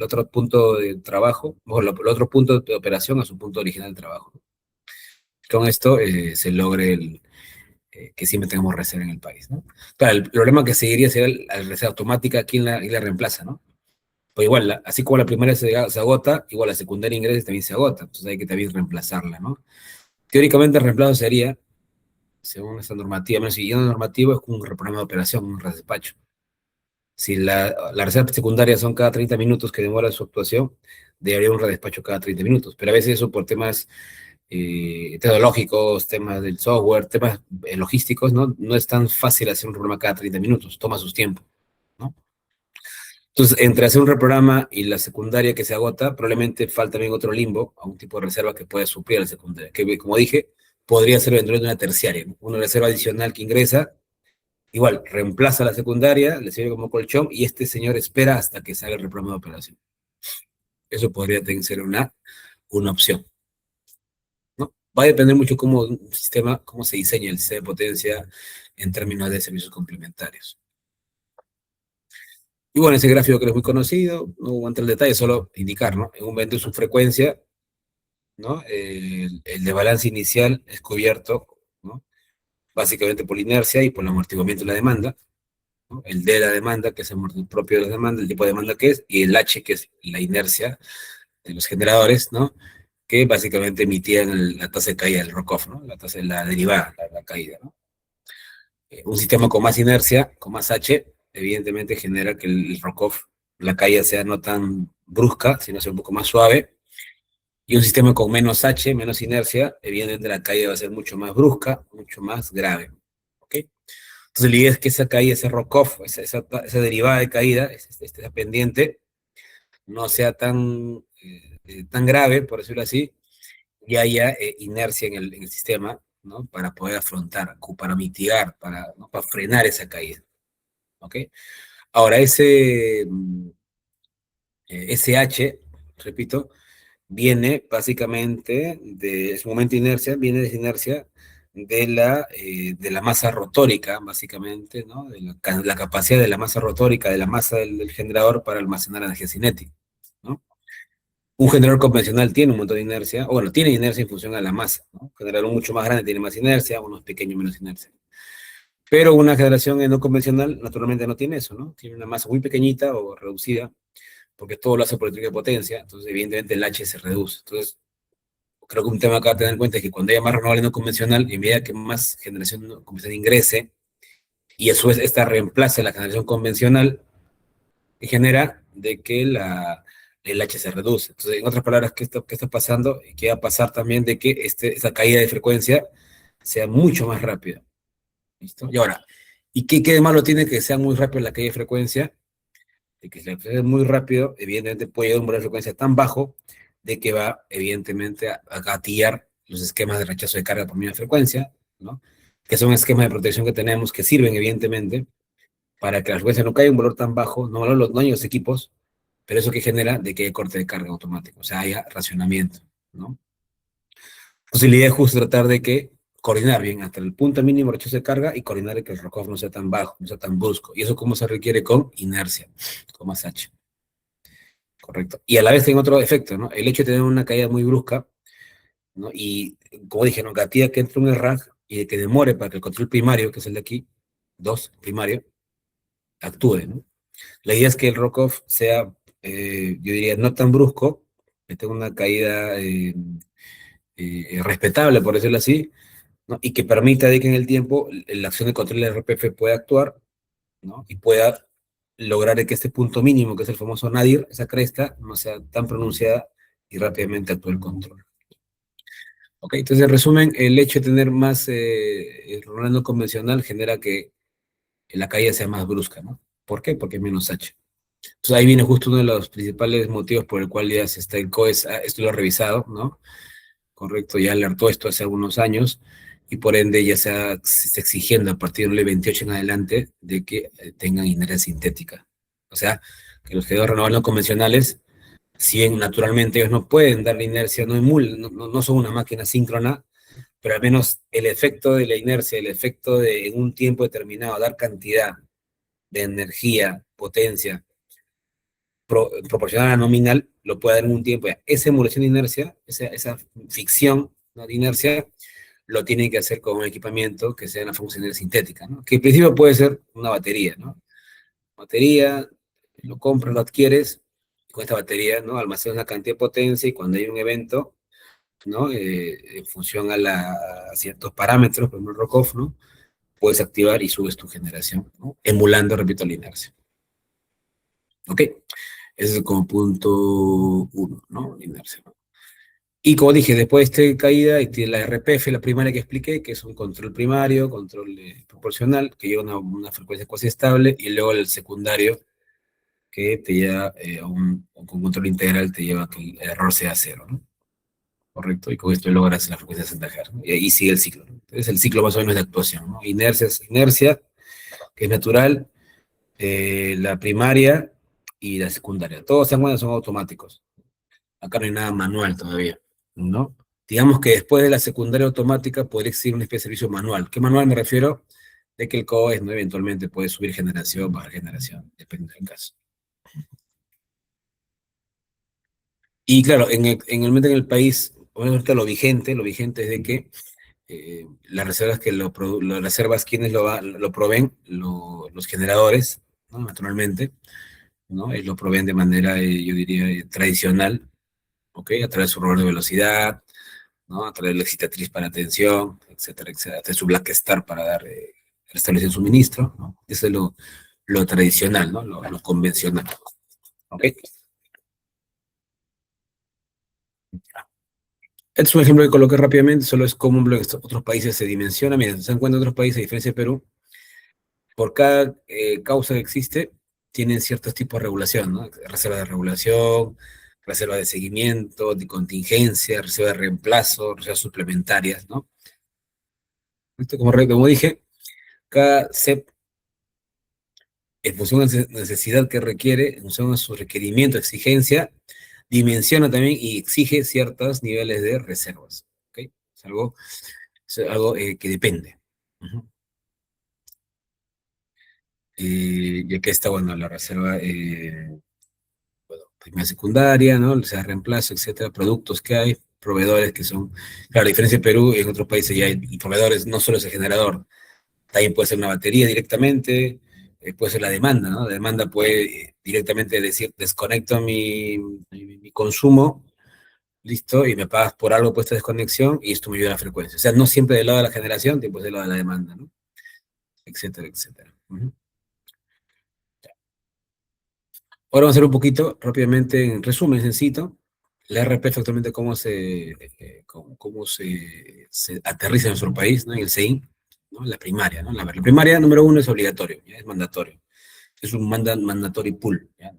otro punto de trabajo, o el otro punto de operación a su punto original de trabajo. Con esto se logre que siempre tengamos reserva en el país, ¿no? Claro, el problema que seguiría sería la reserva automática, ¿quién la reemplaza, no? Pues igual, así como la primaria se agota, igual la secundaria ingresa también se agota, entonces hay que también reemplazarla, ¿no? Teóricamente el reemplazo sería, según esta normativa, menos siguiendo la normativa, es un programa de operación, un redespacho. Si la reserva secundaria son cada 30 minutos que demora su actuación, debería un redespacho cada 30 minutos, pero a veces eso por temas tecnológicos, temas del software, temas logísticos, ¿no? No es tan fácil hacer un programa cada 30 minutos, toma sus tiempos, ¿no? Entonces, entre hacer un reprograma y la secundaria que se agota, probablemente falta también otro limbo, a un tipo de reserva que pueda suplir a la secundaria, que como dije, podría ser eventualmente una terciaria, ¿no? Una reserva adicional que ingresa, igual, reemplaza a la secundaria, le sirve como colchón, y este señor espera hasta que salga el reprograma de operación. Eso podría también ser una opción, ¿no? Va a depender mucho cómo se diseña el sistema de potencia en términos de servicios complementarios. Y bueno, ese gráfico que es muy conocido, no voy a entrar en detalle, solo indicar, ¿no? En un momento de su frecuencia, ¿no? El desbalance inicial es cubierto, ¿no? Básicamente por la inercia y por el amortiguamiento de la demanda, ¿no? El D de la demanda, que es el propio de la demanda, el tipo de demanda que es, y el H, que es la inercia de los generadores, ¿no? Que básicamente emitían la tasa de caída del Rocoff, ¿no? La derivada, la caída, ¿no? Un sistema con más inercia, con más H, evidentemente genera que el Rocoff, la caída sea no tan brusca, sino sea un poco más suave, Y un sistema con menos H, menos inercia, evidentemente la caída va a ser mucho más brusca, mucho más grave. ¿Ok? Entonces la idea es que esa caída, ese rock-off, esa derivada de caída, esa pendiente, no sea tan grave, por decirlo así, y haya inercia en el sistema, ¿no? Para poder afrontar, para mitigar, ¿no? Para frenar esa caída. ¿Ok? Ahora, ese H, repito, viene básicamente de su momento de inercia, viene de esa inercia de la masa rotórica, básicamente, ¿no? De la capacidad de la masa rotórica, de la masa del generador para almacenar energía cinética, ¿no? Un generador convencional tiene un montón de inercia, o bueno, tiene inercia en función a la masa, ¿no? Un generador mucho más grande tiene más inercia, unos pequeños menos inercia. Pero una generación no convencional naturalmente no tiene eso, ¿no? Tiene una masa muy pequeñita o reducida, porque todo lo hace por electricidad de potencia, entonces evidentemente el H se reduce. Entonces, creo que un tema acá a tener en cuenta es que cuando haya más renovable no convencional, en medida que más generación no convencional ingrese, y a su vez esta reemplace la generación convencional, genera de que el H se reduce. Entonces, en otras palabras, ¿qué está pasando? Y que va a pasar también de que esa caída de frecuencia sea mucho más rápida. ¿Listo? Y ahora, ¿y qué de malo tiene que sea muy rápido la caída de frecuencia? De que si la frecuencia es muy rápido, evidentemente puede llegar a un valor de frecuencia tan bajo de que va, evidentemente, a gatillar los esquemas de rechazo de carga por mínima frecuencia, ¿no? Que son esquemas de protección que tenemos que sirven, evidentemente, para que la frecuencia no caiga a un valor tan bajo, no hay los equipos, pero eso que genera de que haya corte de carga automático, o sea, haya racionamiento, ¿no? Entonces la idea es justo tratar de que coordinar bien hasta el punto mínimo de rechazo de carga y coordinar de que el rock-off no sea tan bajo, no sea tan brusco. Y eso cómo se requiere con inercia, con más H. Correcto. Y a la vez tiene otro efecto, ¿no? El hecho de tener una caída muy brusca, ¿no? Y como dije, ¿no? Gatilla que entre un RAG y de que demore para que el control primario, que es el de aquí, 2 primario, actúe, ¿no? La idea es que el rock-off sea, yo diría, no tan brusco, que tenga una caída respetable, por decirlo así, ¿no? Y que permita de que en el tiempo la acción de control del RPF pueda actuar, ¿no? Y pueda lograr de que este punto mínimo, que es el famoso nadir, esa cresta, no sea tan pronunciada y rápidamente actúe el control. Ok, entonces en resumen, el hecho de tener más Rolando convencional genera que la caída sea más brusca, ¿no? ¿Por qué? Porque es menos H. Entonces ahí viene justo uno de los principales motivos por el cual ya se está en COES, esto lo ha revisado, ¿no? Correcto, ya alertó esto hace algunos años, y por ende ya se está exigiendo a partir del 28 en adelante de que tengan inercia sintética. O sea, que los generadores renovables no convencionales, si bien naturalmente ellos no pueden dar la inercia, no son una máquina síncrona, pero al menos el efecto de la inercia, el efecto de en un tiempo determinado dar cantidad de energía, potencia, proporcional a nominal, lo puede dar en un tiempo. Esa emulación de inercia, esa ficción, ¿no? De inercia, lo tienen que hacer con un equipamiento que sea una función sintética, ¿no? Que en principio puede ser una batería, ¿no? Batería, lo compras, lo adquieres, y con esta batería, ¿no? Almacenas una cantidad de potencia y cuando hay un evento, ¿no? En función a ciertos parámetros, por ejemplo, el rock-off, ¿no? Puedes activar y subes tu generación, ¿no? Emulando, repito, la inercia. ¿Ok? Ese es como punto uno, ¿no? La inercia, ¿no? Y como dije, después de esta caída, y tiene la RPF, la primaria que expliqué, que es un control primario, control proporcional, que lleva una frecuencia cuasi estable, y luego el secundario, que te lleva con control integral, te lleva a que el error sea cero, ¿no? Correcto, y con esto logras la frecuencia de 60 Hz, ¿no? Y ahí sigue el ciclo, ¿no? Es el ciclo más o menos de actuación, ¿no? Inercia, que es natural, la primaria y la secundaria. Todos son automáticos. Acá no hay nada manual todavía, ¿no? Digamos que después de la secundaria automática podría existir una especie de servicio manual. ¿Qué manual me refiero? De que el COES, ¿no? Eventualmente puede subir generación, bajar generación, depende del caso. Y claro, en el momento en el país, obviamente lo vigente es de que las reservas las reservas quienes lo proveen, los generadores, ¿no? Naturalmente, ¿no? Lo proveen de manera, yo diría, tradicional, ¿ok? A través de su reloj de velocidad, ¿no? A través de la excitatriz para tensión, etcétera, etcétera, a través de su Black Star para dar restablecer suministro, ¿no? Eso es lo tradicional, ¿no? Lo convencional, ¿ok? Este es un ejemplo que coloqué rápidamente, solo es como en otros países se dimensiona. Miren, se dan cuenta otros países, a diferencia de Perú, por cada causa que existe, tienen ciertos tipos de regulación, ¿no? Reserva de regulación, reserva de seguimiento, de contingencia, reserva de reemplazo, reservas suplementarias, ¿no? Esto, como dije, cada CEP, en función de la necesidad que requiere, en función de su requerimiento, exigencia, dimensiona también y exige ciertos niveles de reservas, ¿ok? Es algo que depende. Y aquí está, bueno, la reserva, bueno, primaria, secundaria, ¿no? O sea, reemplazo, etcétera, productos que hay, proveedores que son, claro, a diferencia de Perú, en otros países ya hay y proveedores, no solo es el generador, también puede ser una batería directamente, puede ser la demanda, ¿no? La demanda puede directamente decir, desconecto mi consumo, listo, y me pagas por algo por esta desconexión, y esto me ayuda a la frecuencia. O sea, no siempre del lado de la generación, tiene que ser del lado de la demanda, ¿no? Etcétera, etcétera. Ahora vamos a hacer un poquito, rápidamente, en resumen, sencito, la RPF actualmente cómo se aterriza en nuestro país, ¿no? En el CEIN, ¿no? La primaria, ¿no? La primaria número 1 es obligatorio, ¿ya? Es mandatorio. Es un mandatory pool, ¿ya?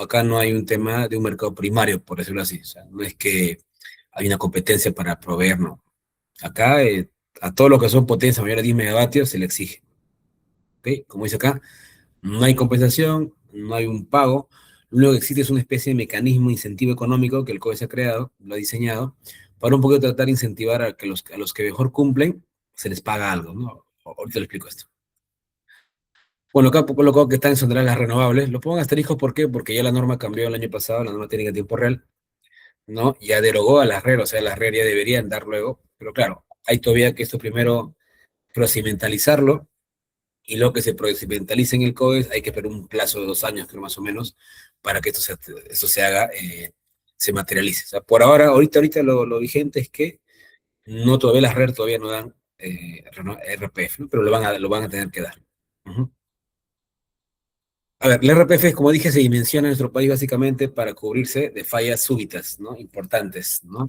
Acá no hay un tema de un mercado primario, por decirlo así. O sea, no es que hay una competencia para proveer, no. Acá, a todo lo que son potencias mayores a 10 megavatios se le exige. ¿Ok? Como dice acá, no hay compensación, no hay un pago, lo único que existe es una especie de mecanismo, incentivo económico que el COE se ha creado, lo ha diseñado, para un poco tratar de incentivar a los que mejor cumplen, se les paga algo, ¿no? Ahorita le explico esto. Bueno, acá colocado que están exoneradas las renovables, lo pongo en asterisco, ¿por qué? Porque ya la norma cambió el año pasado, la norma técnica en tiempo real, ¿no? Ya derogó a las RER, o sea, las RER ya deberían dar luego, pero claro, hay todavía que esto primero procedimentalizarlo, y luego que se procedimentalice en el CODES, hay que esperar un plazo de 2 años, creo más o menos, para que esto se haga, se materialice. O sea, por ahora, ahorita lo vigente es que no todavía las RER todavía no dan RPF, ¿no? Pero lo van a tener que dar. Ujú. A ver, la RPF, como dije, se dimensiona en nuestro país básicamente para cubrirse de fallas súbitas, ¿no? Importantes, ¿no?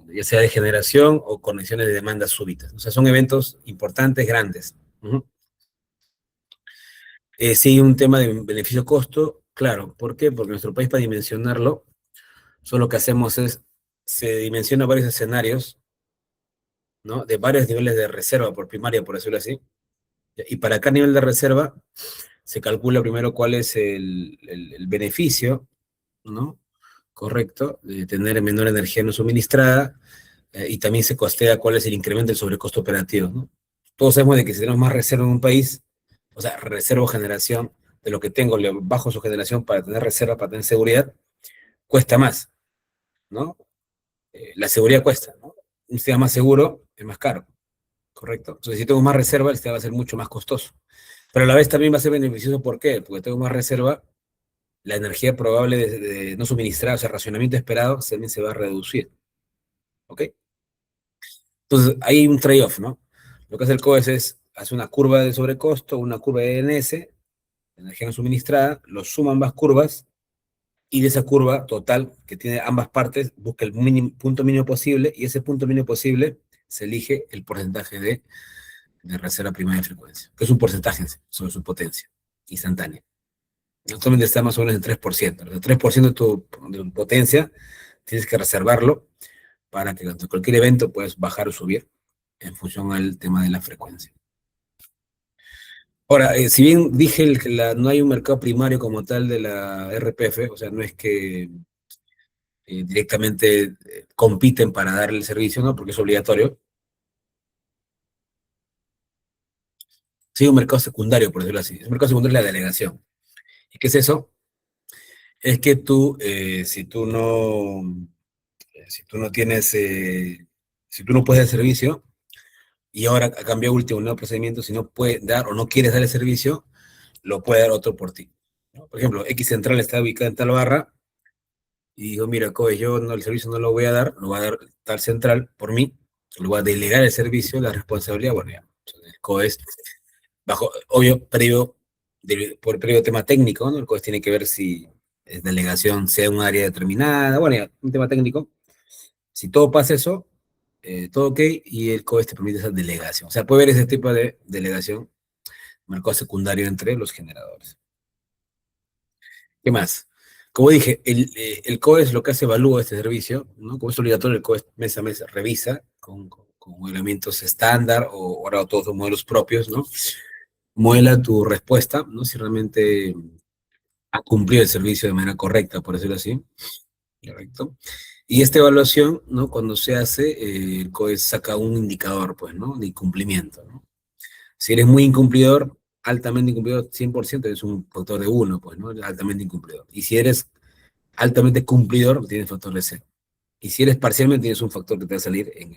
Ya sea de generación o condiciones de demanda súbitas. O sea, son eventos importantes, grandes. Ujú. Sí, un tema de beneficio-costo, claro. ¿Por qué? Porque nuestro país, para dimensionarlo, solo lo que hacemos es, se dimensiona varios escenarios, ¿no? De varios niveles de reserva por primaria, por decirlo así. Y para cada nivel de reserva, se calcula primero cuál es el beneficio, ¿no? Correcto, de tener menor energía no suministrada, y también se costea cuál es el incremento del sobrecosto operativo, ¿no? Todos sabemos de que si tenemos más reserva en un país, o sea, reserva o generación de lo que tengo, le bajo su generación para tener reserva, para tener seguridad, cuesta más, ¿no? La seguridad cuesta, ¿no? Un sistema más seguro es más caro, ¿correcto? Entonces, si tengo más reserva, el sistema va a ser mucho más costoso. Pero a la vez también va a ser beneficioso, ¿por qué? Porque tengo más reserva, la energía probable de no suministrar, o sea, racionamiento esperado, también se va a reducir, ¿ok? Entonces, hay un trade-off, ¿no? Lo que hace el COES es, hace una curva de sobrecosto, una curva de ENS, energía no suministrada, lo suman ambas curvas, y de esa curva total, que tiene ambas partes, busca el punto mínimo posible, y ese punto mínimo posible se elige el porcentaje de reserva primaria de frecuencia, que es un porcentaje sobre su potencia instantánea. Actualmente está más o menos en 3%. El 3% de tu potencia tienes que reservarlo para que ante cualquier evento puedas bajar o subir en función al tema de la frecuencia. Ahora, si bien dije que no hay un mercado primario como tal de la RPF, o sea, no es que directamente compiten para darle el servicio, ¿no? Porque es obligatorio. Sí, hay un mercado secundario, por decirlo así. El mercado secundario es la delegación. ¿Y qué es eso? Es que tú, si tú no tienes, si tú no puedes dar servicio, y ahora ha cambiado último un nuevo procedimiento, si no puedes dar o no quieres dar el servicio, lo puede dar otro por ti, ¿no? Por ejemplo, X Central está ubicada en tal barra, y digo, mira, COE, yo no, el servicio no lo voy a dar, lo va a dar tal central por mí, lo voy a delegar el servicio, la responsabilidad, bueno, ya. Entonces, el COE es, bajo, obvio, por previo tema técnico, ¿no? El COE tiene que ver si es delegación sea un área determinada, bueno, ya, un tema técnico, Si todo pasa eso, todo ok, y el COES te permite esa delegación. O sea, puede haber ese tipo de delegación, mercado secundario entre los generadores. ¿Qué más? Como dije, el COES lo que hace evalúa este servicio, ¿no? Como es obligatorio, el COES mes a mes revisa con elementos estándar o ahora todos son modelos propios, ¿no? Muela tu respuesta, ¿no? Si realmente ha cumplido el servicio de manera correcta, por decirlo así. Correcto. Y esta evaluación, ¿no? Cuando se hace, el COES saca un indicador, pues, ¿no? De incumplimiento, ¿no? Si eres muy incumplidor, altamente incumplidor, 100% es un factor de 1, pues, ¿no? Altamente incumplidor. Y si eres altamente cumplidor, tienes factor de 0. Y si eres parcialmente, tienes un factor que te va a salir en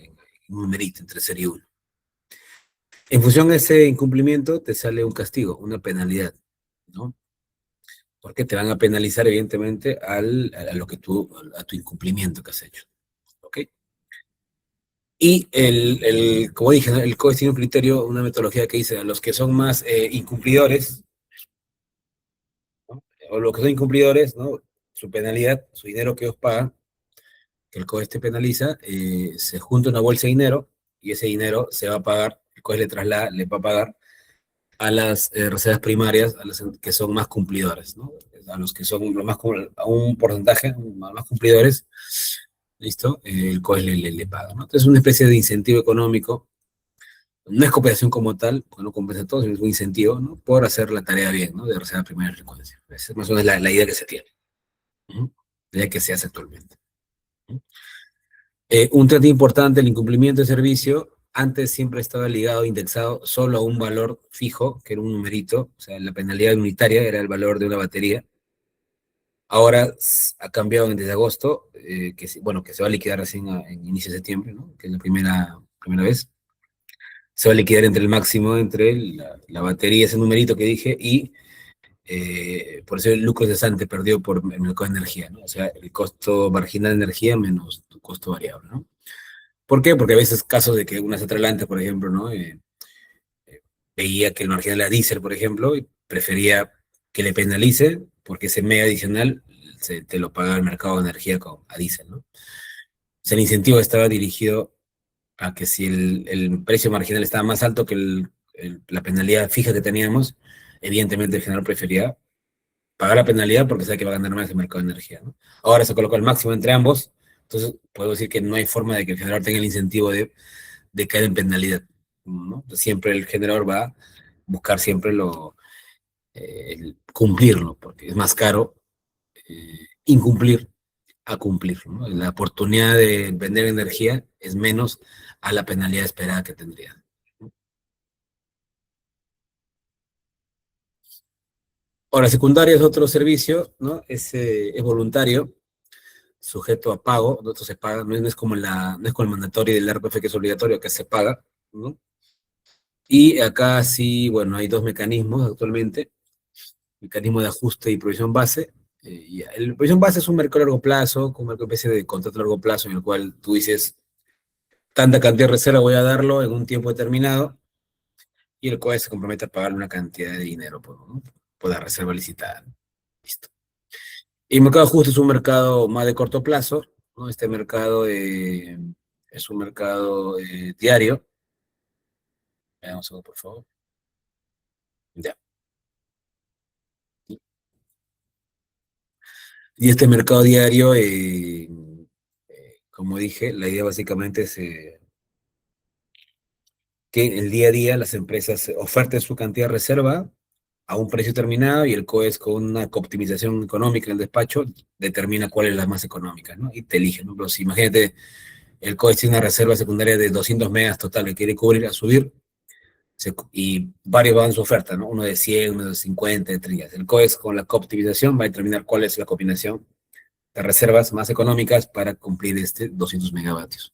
un numerito entre 0 y 1. En función de ese incumplimiento, te sale un castigo, una penalidad, ¿no? Porque te van a penalizar, evidentemente, a tu incumplimiento que has hecho, ¿ok? Y como dije, ¿no? El COES tiene un criterio, una metodología que dice a los que son más incumplidores, ¿no? O los que son incumplidores, ¿no? Su penalidad, su dinero que ellos pagan, que el COES te penaliza, se junta una bolsa de dinero y ese dinero se va a pagar, el COES le traslada, le va a pagar a las reservas primarias, a las que son más cumplidores, ¿no? A los que son a un porcentaje más cumplidores, ¿listo? El COES le paga, ¿no? Entonces es una especie de incentivo económico. No es cooperación como tal, porque no compensa todo, sino es un incentivo, ¿no? Por hacer la tarea bien, ¿no? De reserva primaria de frecuencia. Esa es más o menos la idea que se tiene, ¿no? La idea que se hace actualmente, ¿no? Un trato importante, el incumplimiento de servicio, antes siempre estaba ligado, indexado solo a un valor fijo, que era un numerito, o sea, la penalidad unitaria era el valor de una batería. Ahora ha cambiado desde agosto, bueno, que se va a liquidar recién en inicio de septiembre, ¿no? Que es la primera vez. Se va a liquidar entre el máximo, entre la batería, ese numerito que dije, y por eso el lucro cesante perdió por el mercado de energía, ¿no? O sea, el costo marginal de energía menos tu costo variable, ¿no? ¿Por qué? Porque a veces casos de que una Centralante, por ejemplo, ¿no? Veía que el marginal era diésel, por ejemplo, y prefería que le penalice porque ese medio adicional te lo pagaba el mercado de energía a diésel, ¿no? O sea, el incentivo estaba dirigido a que si el precio marginal estaba más alto que la penalidad fija que teníamos, evidentemente el generador prefería pagar la penalidad porque sabe que va a ganar más el mercado de energía, ¿no? Ahora se colocó el máximo entre ambos, entonces puedo decir que no hay forma de que el generador tenga el incentivo de caer en penalidad, ¿no? Siempre el generador va a buscar siempre cumplirlo, porque es más caro incumplir a cumplir, ¿no? La oportunidad de vender energía es menos a la penalidad esperada que tendría. Ahora, secundaria es otro servicio, ¿no? Es voluntario, sujeto a pago, nosotros se paga, no es como no es como el mandatorio del RPF que es obligatorio, que se paga, ¿no? Y acá sí, bueno, hay dos mecanismos actualmente, mecanismo de ajuste y provisión base. Y el provisión base es un mercado a largo plazo, como una especie de contrato a largo plazo en el cual tú dices, tanta cantidad de reserva voy a darlo en un tiempo determinado, y el COE se compromete a pagar una cantidad de dinero por la reserva licitada. Listo. Y el mercado justo es un mercado más de corto plazo, ¿no? Este mercado es un mercado diario. Veamos algo, por favor. Ya. Y este mercado diario, como dije, la idea básicamente es que el día a día las empresas oferten su cantidad de reserva a un precio determinado y el COES con una optimización económica en el despacho determina cuál es la más económica, ¿no? Y te elige, ¿no? Pero si imagínate, el COES tiene una reserva secundaria de 200 megas total que quiere cubrir a subir y varios van a su oferta, ¿no? Uno de 100, uno de 50, de 30. El COES con la optimización va a determinar cuál es la combinación de reservas más económicas para cumplir 200 megavatios.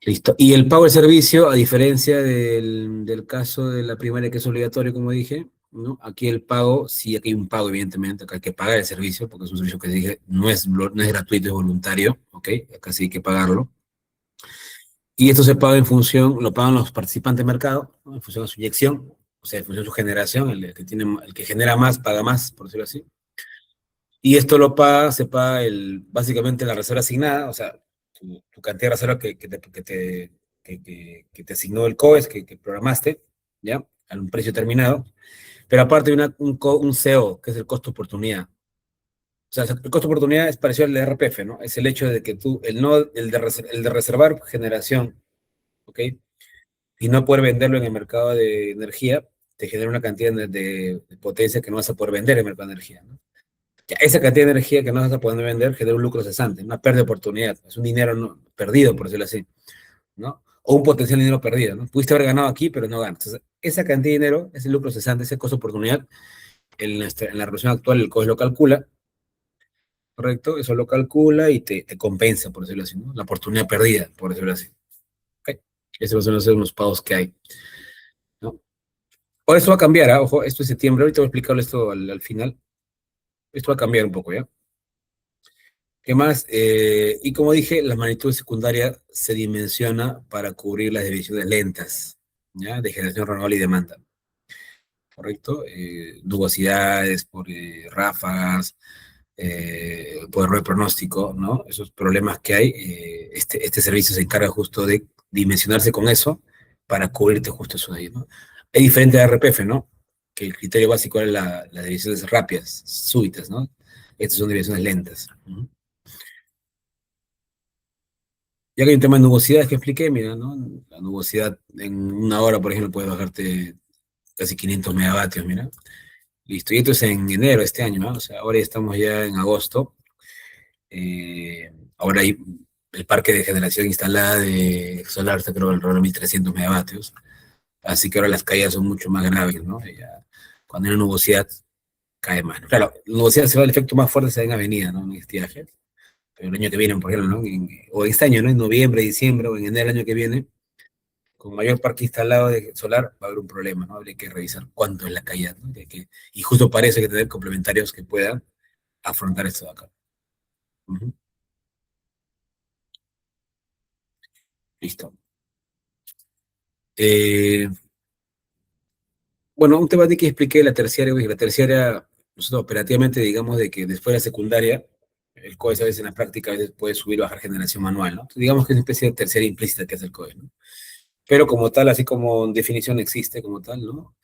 Listo. Y el pago de servicio, a diferencia del caso de la primaria que es obligatorio, como dije, ¿no? Aquí el pago, sí, aquí hay un pago, evidentemente, acá hay que pagar el servicio, porque es un servicio que dije, no es gratuito, es voluntario, ¿ok? Acá sí hay que pagarlo. Y esto se paga en función, lo pagan los participantes de mercado, ¿no? En función de su inyección, o sea, en función de su generación, el que genera más, paga más, por decirlo así. Y esto se paga básicamente la reserva asignada, o sea, tu cantidad de reserva que te asignó el COES, que programaste, ¿ya? A un precio determinado. Pero aparte hay un CO, que es el costo de oportunidad. O sea, el costo de oportunidad es parecido al de RPF, ¿no? Es el hecho de que tú, el de reservar generación, ¿ok? Y no poder venderlo en el mercado de energía, te genera una cantidad de potencia que no vas a poder vender en el mercado de energía, ¿no? Ya esa cantidad de energía que no vas a poder vender genera un lucro cesante, una pérdida de oportunidad, es un dinero perdido, por decirlo así, ¿no? O un potencial dinero perdido, ¿no? Pudiste haber ganado aquí, pero no ganas. Entonces, esa cantidad de dinero, ese lucro cesante, ese costo de oportunidad, en la relación actual el COE lo calcula, ¿correcto? Eso lo calcula y te compensa, por decirlo así, ¿no? La oportunidad perdida, por decirlo así. ¿Ok? Esos son los pagos que hay, ¿no? Ahora esto va a cambiar, ¿ah? Ojo, esto es septiembre, ahorita voy a explicarle esto al final. Esto va a cambiar un poco, ¿ya? ¿Qué más? Y como dije, la magnitud secundaria se dimensiona para cubrir las divisiones lentas, ¿ya? De generación renovable y demanda, ¿correcto? Nubosidades por ráfagas, por error de pronóstico, ¿no? Esos problemas que hay, este servicio se encarga justo de dimensionarse con eso para cubrirte justo eso de ahí, ¿no? Es diferente de RPF, ¿no? Que el criterio básico es las divisiones rápidas, súbitas, ¿no? Estas son divisiones lentas. ¿No? Ya que hay un tema de nubosidades que expliqué, mira, ¿no? La nubosidad en una hora, por ejemplo, puede bajarte casi 500 megavatios, mira. Listo, y esto es en enero de este año, ¿no? O sea, ahora ya estamos ya en agosto. Ahora hay el parque de generación instalada de solar, está creo alrededor de 1300 megavatios. Así que ahora las caídas son mucho más graves, ¿no? Ya, cuando hay una nubosidad, cae más. Claro, la nubosidad se va el efecto más fuerte se da en avenida, ¿no? En estiaje. Pero el año que viene, por ejemplo, ¿no? O este año, ¿no? En noviembre, diciembre o en enero del año que viene, con mayor parque instalado de solar, va a haber un problema, ¿no? Habría que revisar cuánto es la caída, ¿no? Y justo parece que tener complementarios que puedan afrontar esto de acá. Ujú. Listo. Eh, bueno, un tema de que expliqué la terciaria, y la terciaria, nosotros operativamente digamos de que después de la secundaria, el COE a veces en la práctica a veces puede subir o bajar generación manual, ¿no? Entonces, digamos que es una especie de terciaria implícita que hace el COE, ¿no? Pero como tal, así como definición existe como tal, ¿no?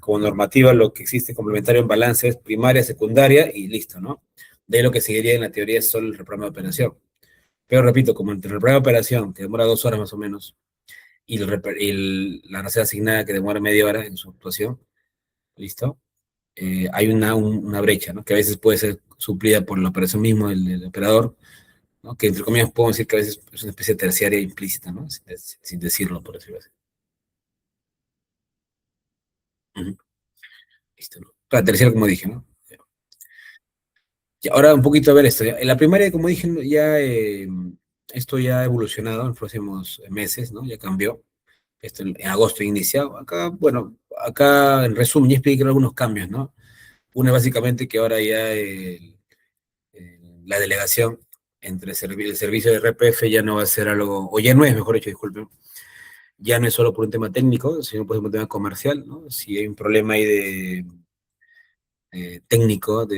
Como normativa lo que existe complementario en balance es primaria, secundaria y listo, ¿no? De ahí lo que seguiría en la teoría es solo el reprograma de operación. Pero repito, como entre el reprograma de operación, que demora 2 horas más o menos, y la reserva asignada que demora media hora en su actuación, ¿listo? Hay una brecha, ¿no? Que a veces puede ser suplida por la operación mismo del operador, ¿no? Que entre comillas puedo decir que a veces es una especie de terciaria implícita, ¿no? Sin decirlo, por decirlo así. Ujú. Listo, ¿no? La tercera, como dije, ¿no? Y ahora un poquito a ver esto. En la primaria, como dije, ya esto ya ha evolucionado en los próximos meses, ¿no? Ya cambió. Esto en agosto iniciado. Acá, bueno, acá en resumen ya expliqué algunos cambios, ¿no? Uno es básicamente que ahora ya la delegación entre el servicio de RPF ya no va a ser algo, o ya no es, mejor dicho, disculpen, ya no es solo por un tema técnico, sino por un tema comercial, ¿no? Si hay un problema ahí técnico,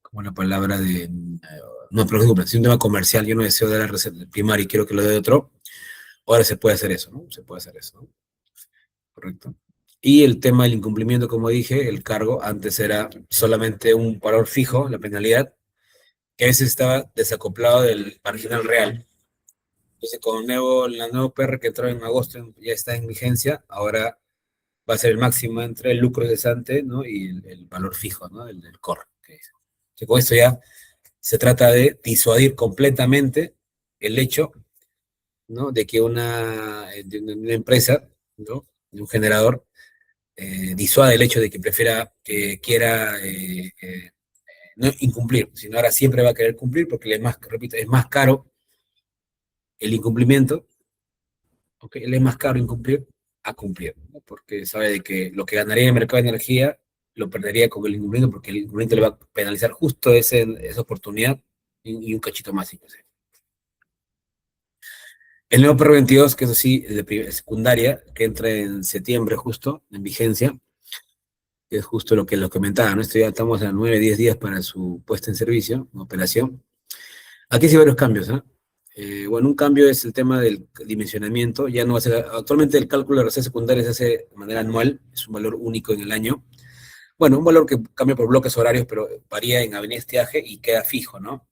como la palabra no, pero disculpen, si es un tema comercial, yo no deseo dar el primario y quiero que lo dé otro, ahora se puede hacer eso, ¿no? Se puede hacer eso, ¿no? Correcto. Y el tema del incumplimiento, como dije, el cargo antes era solamente un valor fijo, la penalidad, que a veces estaba desacoplado del marginal real. Entonces, con la nuevo PR que entró en agosto ya está en vigencia, ahora va a ser el máximo entre el lucro cesante, ¿no? Y el valor fijo, ¿no? El core. Que dice. Entonces, con esto ya se trata de disuadir completamente el hecho, ¿no? De que de una empresa, ¿no? De un generador, disuade el hecho de que que quiera no incumplir, sino ahora siempre va a querer cumplir porque repito, es más caro el incumplimiento, ¿ok? Le es más caro incumplir a cumplir, ¿no? Porque sabe de que lo que ganaría en el mercado de energía lo perdería con el incumplimiento porque el incumplimiento le va a penalizar justo esa oportunidad y un cachito más, inclusive. El nuevo PR 22, que eso sí, es de secundaria, que entra en septiembre justo, en vigencia, que es justo lo que los comentaba, ¿no? Esto ya estamos a 9, 10 días para su puesta en servicio, operación. Aquí sí hay varios cambios, ¿eh? Bueno, un cambio es el tema del dimensionamiento, ya no va a ser, actualmente el cálculo de reserva secundaria se hace de manera anual, es un valor único en el año. Bueno, un valor que cambia por bloques horarios, pero varía en avenida estiaje y queda fijo, ¿no?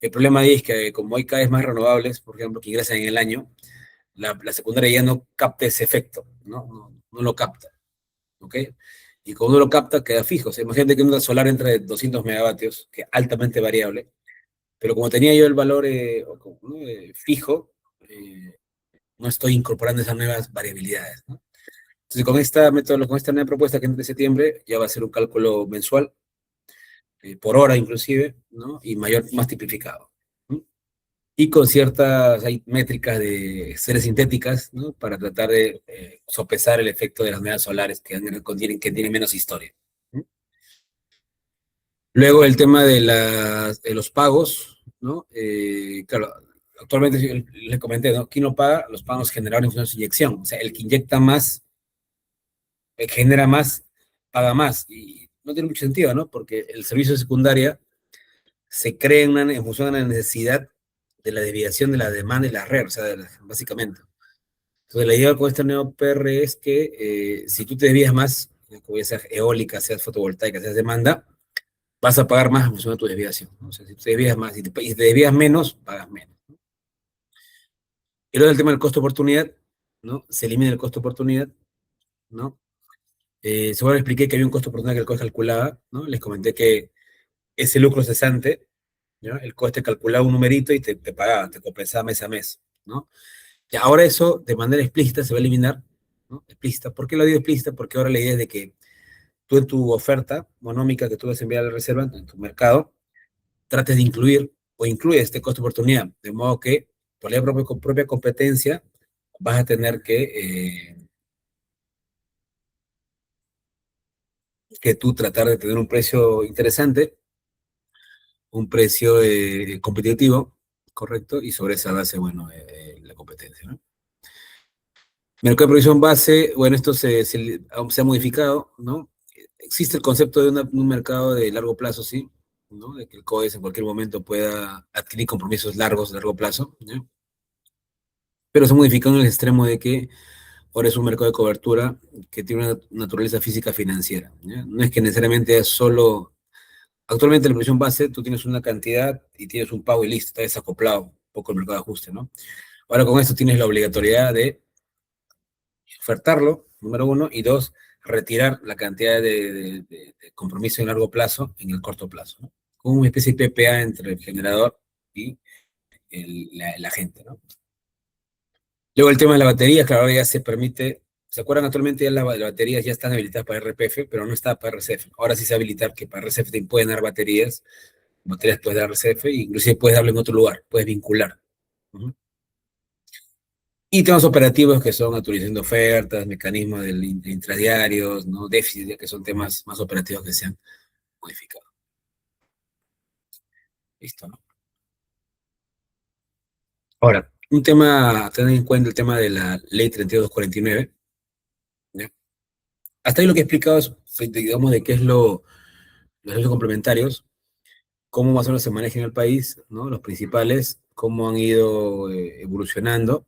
El problema ahí es que como hay cada vez más renovables, por ejemplo, que ingresan en el año, la secundaria ya no capta ese efecto, ¿no? No lo capta, ¿ok? Y como no lo capta, queda fijo. O sea, imagínate que una solar entra de 200 megavatios, que es altamente variable, pero como tenía yo el valor ¿no? Fijo, no estoy incorporando esas nuevas variabilidades, ¿no? Entonces, con esta método, con esta nueva propuesta que entra en septiembre, ya va a ser un cálculo mensual, por hora inclusive, ¿no? Y más tipificado, ¿no? Y con ciertas hay métricas de series sintéticas, ¿no? Para tratar de sopesar el efecto de las unidades solares que tienen menos historia, ¿no? Luego el tema de los pagos, ¿no? Claro, actualmente le comenté, ¿no? ¿Quién no paga? Los pagos generados en función de su inyección. O sea, el que inyecta más, genera más, paga más. Y no tiene mucho sentido, ¿no? Porque el servicio de secundaria se crea en función de la necesidad de la desviación de la demanda y la red, o sea, básicamente. Entonces, la idea con este nuevo PR es que si tú te desvías más, como ya sea eólica, sea fotovoltaica, sea demanda, vas a pagar más en función de tu desviación, ¿no? O sea, si te desvías más y te desvías menos, pagas menos, ¿no? Y luego el tema del costo de oportunidad, ¿no? Se elimina el costo de oportunidad, ¿no? Seguro les expliqué que había un costo de oportunidad que el coste calculaba, ¿no? Les comenté que ese lucro cesante, ¿no? El coste calculaba un numerito y te pagaba, te compensaba mes a mes, ¿no? Y ahora eso, de manera explícita, se va a eliminar, ¿no? Explícita. ¿Por qué lo digo explícita? Porque ahora la idea es de que tú en tu oferta monómica que tú vas a enviar a la reserva, en tu mercado, trates de incluir o incluye este costo de oportunidad, de modo que por la propia competencia vas a tener que tú tratar de tener un precio interesante, un precio competitivo, correcto, y sobre esa base, bueno, la competencia, ¿no? Mercado de provisión base, bueno, esto se ha modificado, ¿no? Existe el concepto de un mercado de largo plazo, sí, ¿no? De que el COES en cualquier momento pueda adquirir compromisos largos, de largo plazo, ¿no? Pero se ha modificado en el extremo de que ahora es un mercado de cobertura que tiene una naturaleza física financiera, ¿ya? No es que necesariamente es solo. Actualmente la provisión base, tú tienes una cantidad y tienes un pago y listo, está desacoplado un poco el mercado de ajuste, ¿no? Ahora con esto tienes la obligatoriedad de ofertarlo, número uno, y dos, retirar la cantidad de compromiso en largo plazo en el corto plazo, ¿no? Como una especie de PPA entre el generador y la gente, ¿no? Luego el tema de la batería, claro, ahora ya se permite, ¿se acuerdan? Actualmente ya las baterías ya están habilitadas para RPF, pero no está para RCF. Ahora sí se va a habilitar que para RCF te pueden dar baterías puedes dar RCF, e inclusive puedes darle en otro lugar, puedes vincular. Uh-huh. Y temas operativos que son autorización de ofertas, mecanismos de intradiarios, ¿no? Déficit, ya que son temas más operativos que se han modificado. Listo, ¿no? Ahora, un tema a tener en cuenta, el tema de la ley 3249, ¿ya? Hasta ahí lo que he explicado es, digamos, de qué es los derechos complementarios, cómo más o menos se maneja en el país, ¿no? Los principales, cómo han ido evolucionando,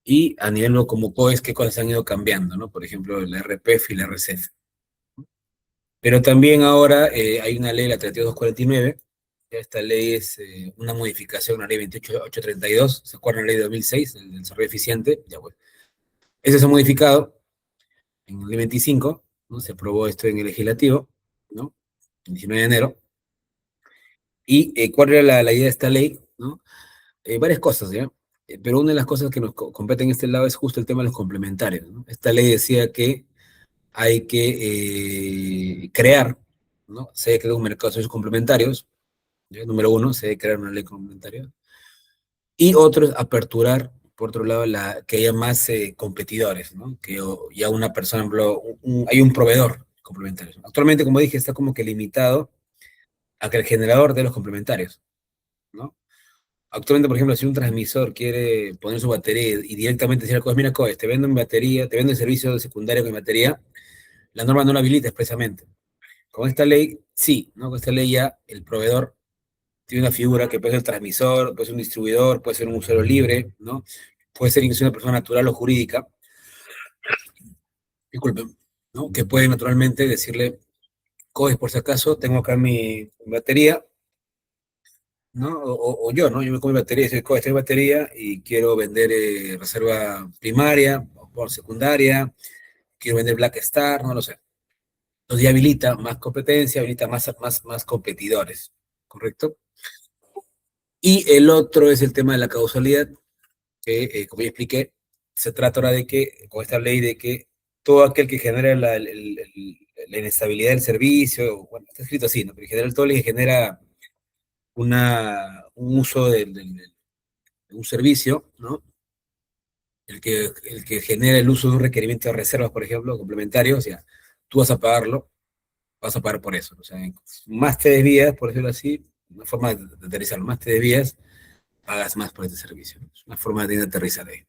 y a nivel no como COES, qué cosas han ido cambiando, ¿no? Por ejemplo, la RPF y la RCF. Pero también ahora hay una ley, la 3249, esta ley es una modificación, la ley 28832, ¿se acuerdan? La ley de 2006, el desarrollo eficiente, ya bueno. Eso se ha modificado en el ley 25, ¿no? Se aprobó esto en el legislativo, ¿no? El 19 de enero. ¿Y cuál era la idea de esta ley? ¿No? Varias cosas, ¿ya? Pero una de las cosas que nos compete en este lado es justo el tema de los complementarios, ¿no? Esta ley decía que hay que crear, ¿no? Se debe crear un mercado de socios complementarios, ¿ya? Número uno, se debe crear una ley complementaria. Y otro es aperturar, por otro lado, que haya más competidores, ¿no? Que ya una persona, por ejemplo, hay un proveedor complementario. Actualmente, como dije, está como que limitado a que el generador de los complementarios, ¿no? Actualmente, por ejemplo, si un transmisor quiere poner su batería y directamente decir, mira, Coes, te vendo en batería, te vendo el servicio secundario con batería, la norma no lo habilita expresamente. Con esta ley, sí, ¿no? Con esta ley ya el proveedor tiene una figura que puede ser transmisor, puede ser un distribuidor, puede ser un usuario libre, ¿no? Puede ser incluso una persona natural o jurídica, disculpen, ¿no? Que puede naturalmente decirle, COES, por si acaso, tengo acá mi batería, ¿no? O yo, ¿no? Yo me compro mi batería, soy COES, tengo batería y quiero vender reserva primaria o por secundaria, quiero vender Black Star, no lo sé. Entonces ya habilita más competencia, habilita más competidores, ¿correcto? Y el otro es el tema de la causalidad, que, como ya expliqué, se trata ahora de que, con esta ley, de que todo aquel que genera la inestabilidad del servicio, bueno, está escrito así, ¿no? Pero en general todo el que genera un uso de un servicio, ¿no? El que genera el uso de un requerimiento de reservas, por ejemplo, complementario, o sea, tú vas a pagar por eso. O sea, más te desvías, por decirlo así, una forma de aterrizarlo, más te desvías, pagas más por este servicio. Es una forma de aterrizar ahí.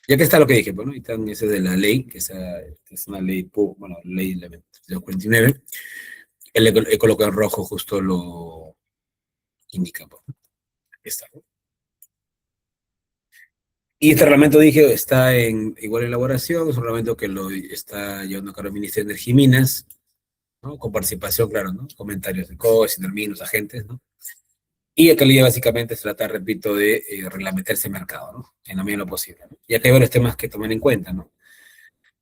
Ya que está lo que dije, bueno, y también ese de la ley, que es una ley, bueno, ley de 49, he colocado en rojo, justo lo indica, pues. Aquí está, ¿no? Y este reglamento, dije, está en igual elaboración, es un reglamento que lo está llevando a cabo el Ministerio de Energía y Minas, ¿no? Con participación, claro, ¿no? Comentarios de COES, los agentes, ¿no? Y acá la idea básicamente se trata, repito, de reglamentar ese mercado, ¿no? En la medida de lo posible, ¿no? Y acá hay varios temas que tomar en cuenta, ¿no?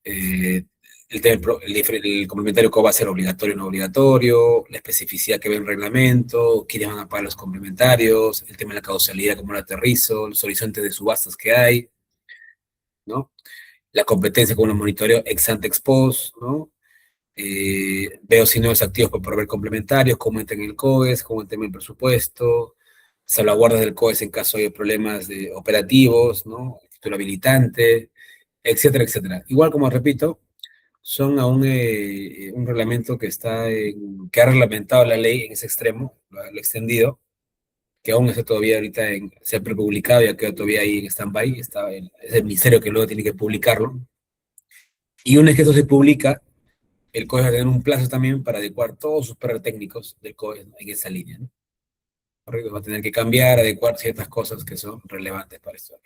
Eh, el complementario cómo va a ser obligatorio o no obligatorio, la especificidad que ve en el reglamento, quiénes van a pagar los complementarios, el tema de la causalidad, cómo lo aterrizo, los horizontes de subastas que hay, ¿no? La competencia con los monitoreos ex ante ex post, ¿no? Veo si nuevos activos para proveer complementarios, cómo entra en el COES, cómo entra en el presupuesto, salvaguardas del COES en caso de problemas operativos, ¿no? Título habilitante, etcétera, etcétera. Igual, como repito, son aún un reglamento que ha reglamentado la ley en ese extremo, lo ha extendido, que aún está todavía ahorita se ha prepublicado, ya quedó todavía ahí en stand-by, es el ministerio que luego tiene que publicarlo. Y una vez que eso se publica, el COES va a tener un plazo también para adecuar todos sus pruebas técnicos del COES, ¿no? En esa línea, ¿no? Va a tener que cambiar, adecuar ciertas cosas que son relevantes para esto.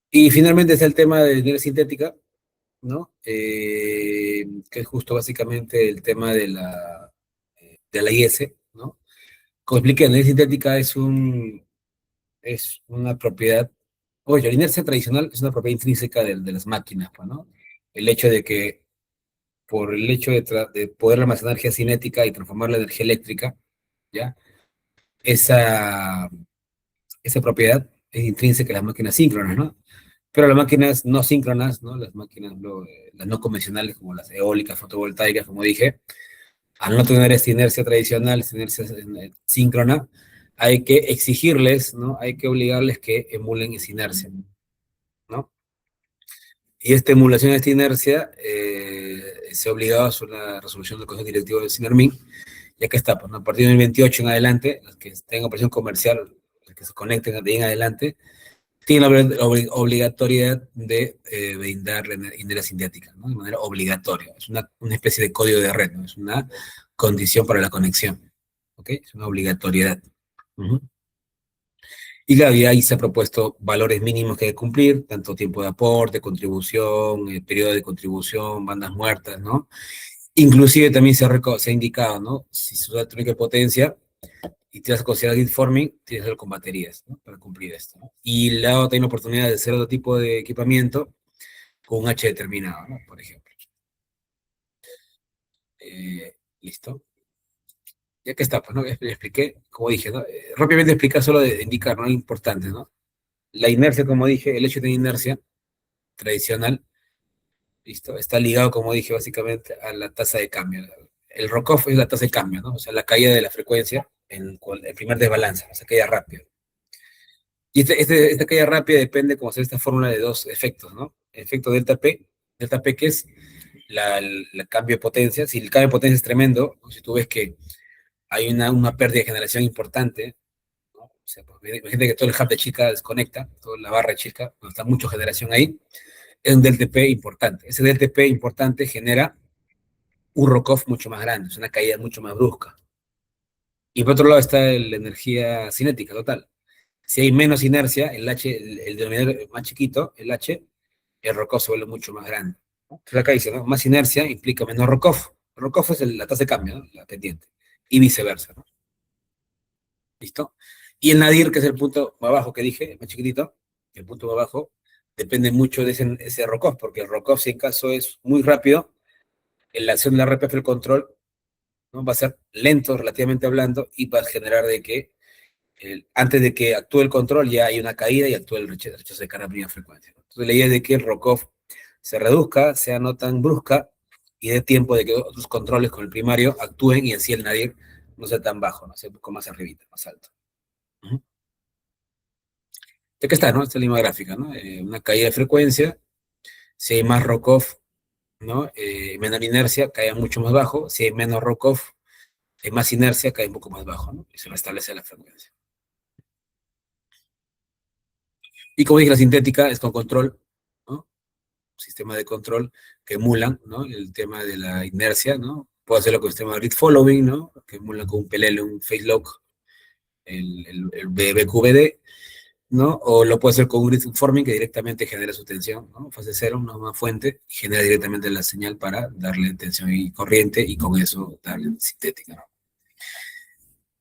Y finalmente está el tema de energía sintética, ¿no? Que es justo básicamente el tema de la IS, ¿no? Como expliqué, la energía sintética es una propiedad, oye, la inercia tradicional es una propiedad intrínseca de las máquinas, pues, ¿no? El hecho de que, por el hecho de poder almacenar energía cinética y transformar la energía eléctrica, ¿ya? Esa propiedad es intrínseca a las máquinas síncronas, ¿no? Pero las máquinas no síncronas, ¿no? Las máquinas, las no convencionales, como las eólicas, fotovoltaicas, como dije, al no tener esta inercia tradicional, esta inercia síncrona, hay que exigirles, ¿no? Hay que obligarles que emulen esa inercia, ¿no? Y esta emulación de esta inercia se ha obligado a una resolución del Consejo Directivo del Sinermin, ya que está, pues, ¿no? A partir del 28 en adelante, los que tengan operación comercial, los que se conecten de ahí en adelante, tienen la obligatoriedad de brindar inercia sintética, ¿no? De manera obligatoria. Es una especie de código de red, ¿no? Es una condición para la conexión, ¿ok? Es una obligatoriedad. Uh-huh. Y claro, y ahí se ha propuesto valores mínimos que hay que cumplir, tanto tiempo de aporte, contribución, periodo de contribución, bandas muertas, ¿no? Inclusive también se ha indicado, ¿no? Si se usa técnica de potencia y te vas a considerar grid forming, tienes que hacerlo con baterías, ¿no? Para cumplir esto, ¿no? Y luego tiene la oportunidad de hacer otro tipo de equipamiento con un H determinado, ¿no? Por ejemplo. Listo. Ya que está, pues, ¿no? Le expliqué, como dije, ¿no? Rápidamente explicar solo de indicar, ¿no? Importante, ¿no? La inercia, como dije, el hecho de inercia tradicional, ¿listo? Está ligado, como dije, básicamente a la tasa de cambio. El rock-off es la tasa de cambio, ¿no? O sea, la caída de la frecuencia en el primer desbalance, o sea, caída rápida. Y esta caída rápida depende, como se ve, esta fórmula de dos efectos, ¿no? El efecto delta P que es el cambio de potencia. Si el cambio de potencia es tremendo, o si tú ves que hay una pérdida de generación importante, ¿no? O sea, pues, imagínate que todo el hub de chica desconecta, toda la barra de chica, cuando está mucha generación ahí, es un DLTP importante. Ese DLTP importante genera un ROCOF mucho más grande, es una caída mucho más brusca. Y por otro lado está la energía cinética total. Si hay menos inercia, el H, el denominador más chiquito, el H, el ROCOF se vuelve mucho más grande. Entonces acá dice, ¿no? Más inercia implica menos ROCOF. ROCOF es la tasa de cambio, ¿no? La pendiente. Y viceversa, ¿no? ¿Listo? Y el nadir, que es el punto más abajo que dije, el más chiquitito, el punto más abajo, depende mucho de ese ROCOF, porque el ROCOF, si en caso es muy rápido, en la acción de la RPF, el control, ¿no? Va a ser lento, relativamente hablando, y va a generar de que antes de que actúe el control ya hay una caída y actúa el rechazo de carga a primera frecuencia, ¿no? Entonces la idea es de que el ROCOF se reduzca, sea no tan brusca, y dé tiempo de que otros controles con el primario actúen y así el nadir no sea tan bajo, no sea un poco más arribita, más alto. Ya que está, ¿no? Esta línea gráfica, ¿no? Una caída de frecuencia, si hay más ROCOF, ¿no? Menor inercia, cae mucho más bajo, si hay menos ROCOF, hay más inercia, cae un poco más bajo, ¿no? Y se restablece la frecuencia. Y como dije, la sintética es con control, ¿no? Sistema de control que emulan, ¿no? El tema de la inercia, ¿no? Puedo hacerlo con el sistema de read following, ¿no? Que emulan con un PLL, un phase lock, el BQBD, ¿no? O lo puede hacer con un grid forming que directamente genera su tensión, ¿no? Fase cero, una fuente, y genera directamente la señal para darle tensión y corriente y con eso darle sintética, ¿no?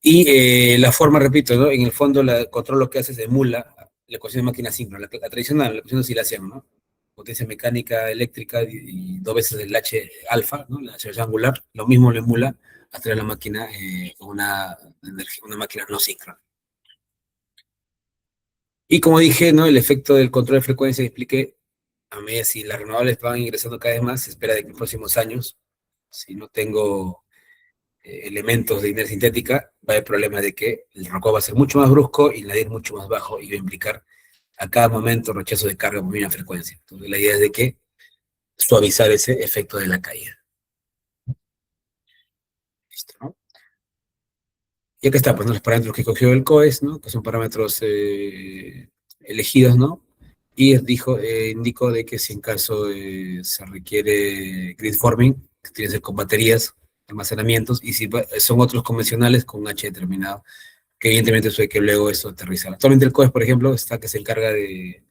Y la forma, repito, ¿no? En el fondo, el control lo que hace es emula la ecuación de máquina síncrona, la tradicional, la ecuación de oscilación, ¿no? Potencia mecánica eléctrica y dos veces el H alfa, ¿no? La aceleración angular, lo mismo lo emula a través de la máquina, una máquina no síncrona. Y como dije, ¿no? El efecto del control de frecuencia, expliqué, a medida si las renovables van ingresando cada vez más, se espera de que en los próximos años, si no tengo elementos de inercia sintética, va a haber problema de que el ROCO va a ser mucho más brusco y el nadir mucho más bajo y va a implicar a cada momento rechazo de carga muy bien frecuencia. Entonces la idea es de que suavizar ese efecto de la caída. ¿Listo? ¿No? Y acá está, pues, ¿no? Los parámetros que cogió el COES, ¿no? Que son parámetros elegidos, ¿no? Y indicó de que si en caso se requiere grid forming, que tiene que ser con baterías, almacenamientos, y si son otros convencionales con H determinado, que evidentemente eso hay que luego eso aterrizar. Actualmente el COES, por ejemplo, está que se encarga de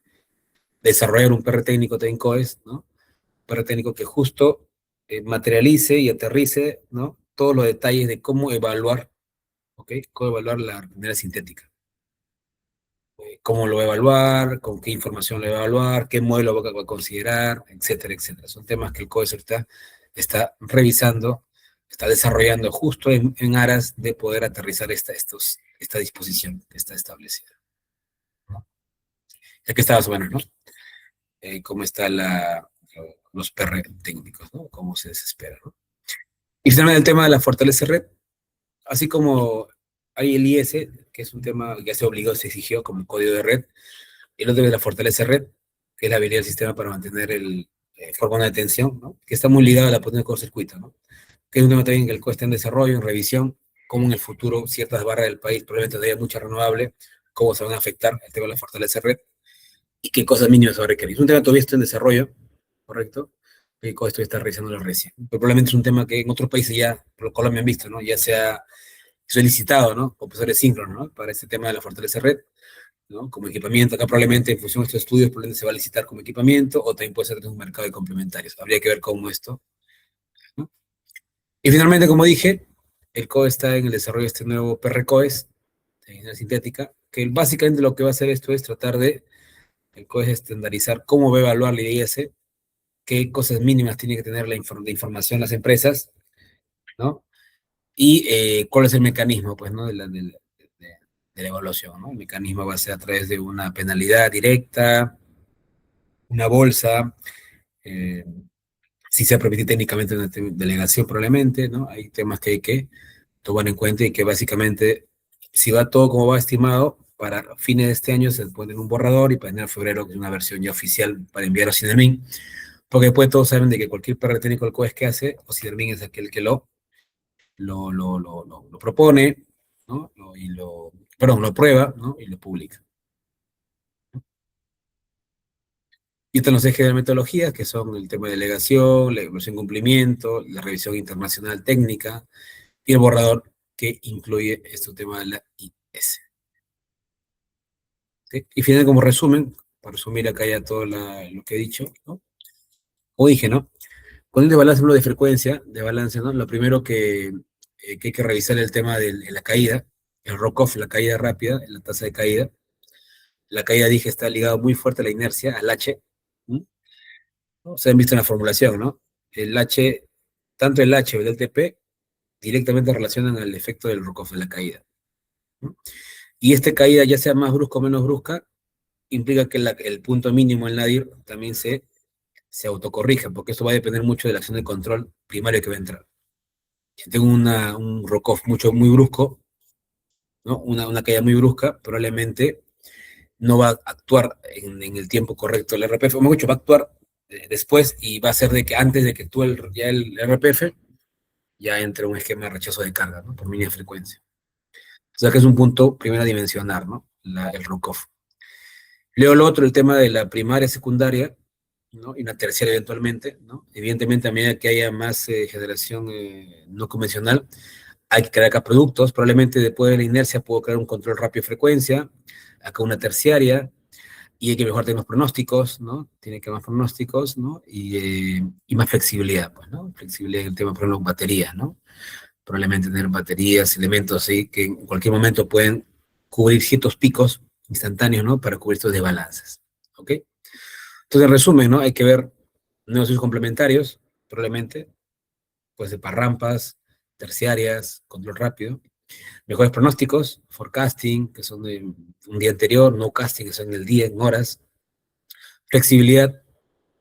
desarrollar un PR técnico en COES, ¿no? PR técnico que justo materialice y aterrice, ¿no? Todos los detalles de cómo evaluar, ¿ok? Cómo evaluar la manera sintética. Cómo lo va a evaluar, con qué información lo va a evaluar, qué modelo va a considerar, etcétera, etcétera. Son temas que el COES está revisando, está desarrollando justo en aras de poder aterrizar esta disposición que está establecida, ¿no? Ya que está más o menos, ¿no? Cómo están los PR técnicos, ¿no? Cómo se desespera, ¿no? Y finalmente el tema de la fortaleza red, así como hay el IS, que es un tema que ya se obligó, se exigió como código de red, y el otro es la fortaleza red, que es la habilidad del sistema para mantener forma de tensión, ¿no? Que está muy ligado a la potencia de cortocircuito, ¿no? Que es un tema también que el COE está en desarrollo, en revisión, cómo en el futuro ciertas barras del país probablemente haya mucha renovable, cómo se van a afectar el tema de la fortaleza red y qué cosas mínimas se va a requerir. Es un tema que todavía está en desarrollo, ¿correcto? Y el COE todavía está revisando la recién. Pero probablemente es un tema que en otros países ya, por lo Colombia han visto, ¿no? Ya se ha solicitado, ¿no? Compresores síncronos, ¿no? Para este tema de la fortaleza red, ¿no? Como equipamiento. Acá probablemente en función de estos estudios probablemente se va a licitar como equipamiento o también puede ser de un mercado de complementarios. Habría que ver cómo esto, ¿no? Y finalmente, como dije, el COE está en el desarrollo de este nuevo PRCOES, de ingeniería sintética, que básicamente lo que va a hacer esto es tratar de, el COE es estandarizar cómo va a evaluar la IDS, qué cosas mínimas tiene que tener de información las empresas, ¿no? Y cuál es el mecanismo, pues, ¿no? De la evaluación, ¿no? El mecanismo va a ser a través de una penalidad directa, una bolsa, eh, si se permite técnicamente una delegación probablemente, ¿no? Hay temas que hay que tomar en cuenta y que básicamente, si va todo como va estimado, para fines de este año se pone un borrador y para enero febrero una versión ya oficial para enviar a Cinermin, porque después todos saben de que cualquier PR técnico del COES que hace, o Cinermin es aquel que lo propone, ¿no? Perdón, lo aprueba, ¿no? Y lo publica. Y están los ejes de metodología, que son el tema de delegación, la evaluación cumplimiento, la revisión internacional técnica, y el borrador que incluye este tema de la IS. ¿Sí? Y finalmente, como resumen, para resumir acá ya todo lo que he dicho, ¿no? Como dije, ¿no? Con el de balance, uno de frecuencia, de balance, ¿no? Lo primero que hay que revisar el tema de la caída, el rock-off, la caída rápida, la tasa de caída. La caída, dije, está ligado muy fuerte a la inercia, al H. ¿No? Se han visto en la formulación, ¿no? El H, tanto el H o el TP, directamente relacionan al efecto del rock-off de la caída. ¿No? Y esta caída, ya sea más brusca o menos brusca, implica que el punto mínimo en nadir también se autocorrija, porque eso va a depender mucho de la acción de control primario que va a entrar. Si tengo un rock-off muy brusco, ¿no? Una caída muy brusca, probablemente no va a actuar en el tiempo correcto el RPF, o mejor dicho, va a actuar después y va a ser de que antes de que actúe ya el RPF, ya entre un esquema de rechazo de carga, ¿no? Por mínima frecuencia. O sea que es un punto primero a dimensionar, ¿no? El RUCOF. Luego lo otro, el tema de la primaria, secundaria, ¿no? Y la terciaria eventualmente, ¿no? Evidentemente, a medida que haya más generación no convencional, hay que crear acá productos, probablemente después de la inercia puedo crear un control rápido de frecuencia, acá una terciaria, y hay que mejorar temas pronósticos, ¿no? Tiene que haber más pronósticos, ¿no? Y más flexibilidad, pues, ¿no? Flexibilidad en el tema, por ejemplo, baterías, ¿no? Probablemente tener baterías, elementos así, que en cualquier momento pueden cubrir ciertos picos instantáneos, ¿no? Para cubrir estos desbalances, ¿ok? Entonces, en resumen, ¿no? Hay que ver negocios complementarios, probablemente, pues de parrampas, terciarias, control rápido, mejores pronósticos, forecasting, que son de un día anterior, no casting, que son en el día, en horas, flexibilidad,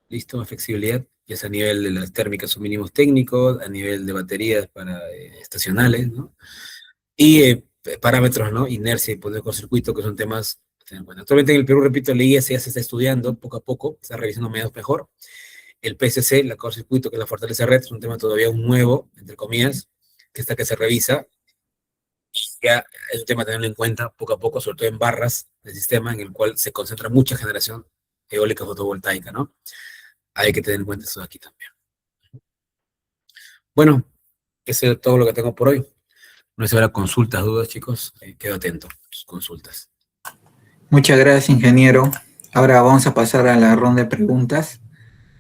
listo, más flexibilidad, ya sea a nivel de las térmicas o mínimos técnicos, a nivel de baterías para estacionales, ¿no? Y parámetros, ¿no? Inercia y poder de cortocircuito, que son temas a tener en cuenta. Actualmente en el Perú, repito, el IS ya se está estudiando poco a poco, se está revisando medios mejor. El PSC, la cortocircuito, que es la fortaleza red, es un tema todavía nuevo, entre comillas, que está que se revisa. Ya es un tema a tenerlo en cuenta poco a poco, sobre todo en barras del sistema en el cual se concentra mucha generación eólica fotovoltaica, ¿no? Hay que tener en cuenta eso aquí también. Bueno, eso es todo lo que tengo por hoy. No sé si habrá consultas, dudas, chicos. Quedo atento a sus consultas.
Muchas gracias, ingeniero. Ahora vamos a pasar a la ronda de preguntas.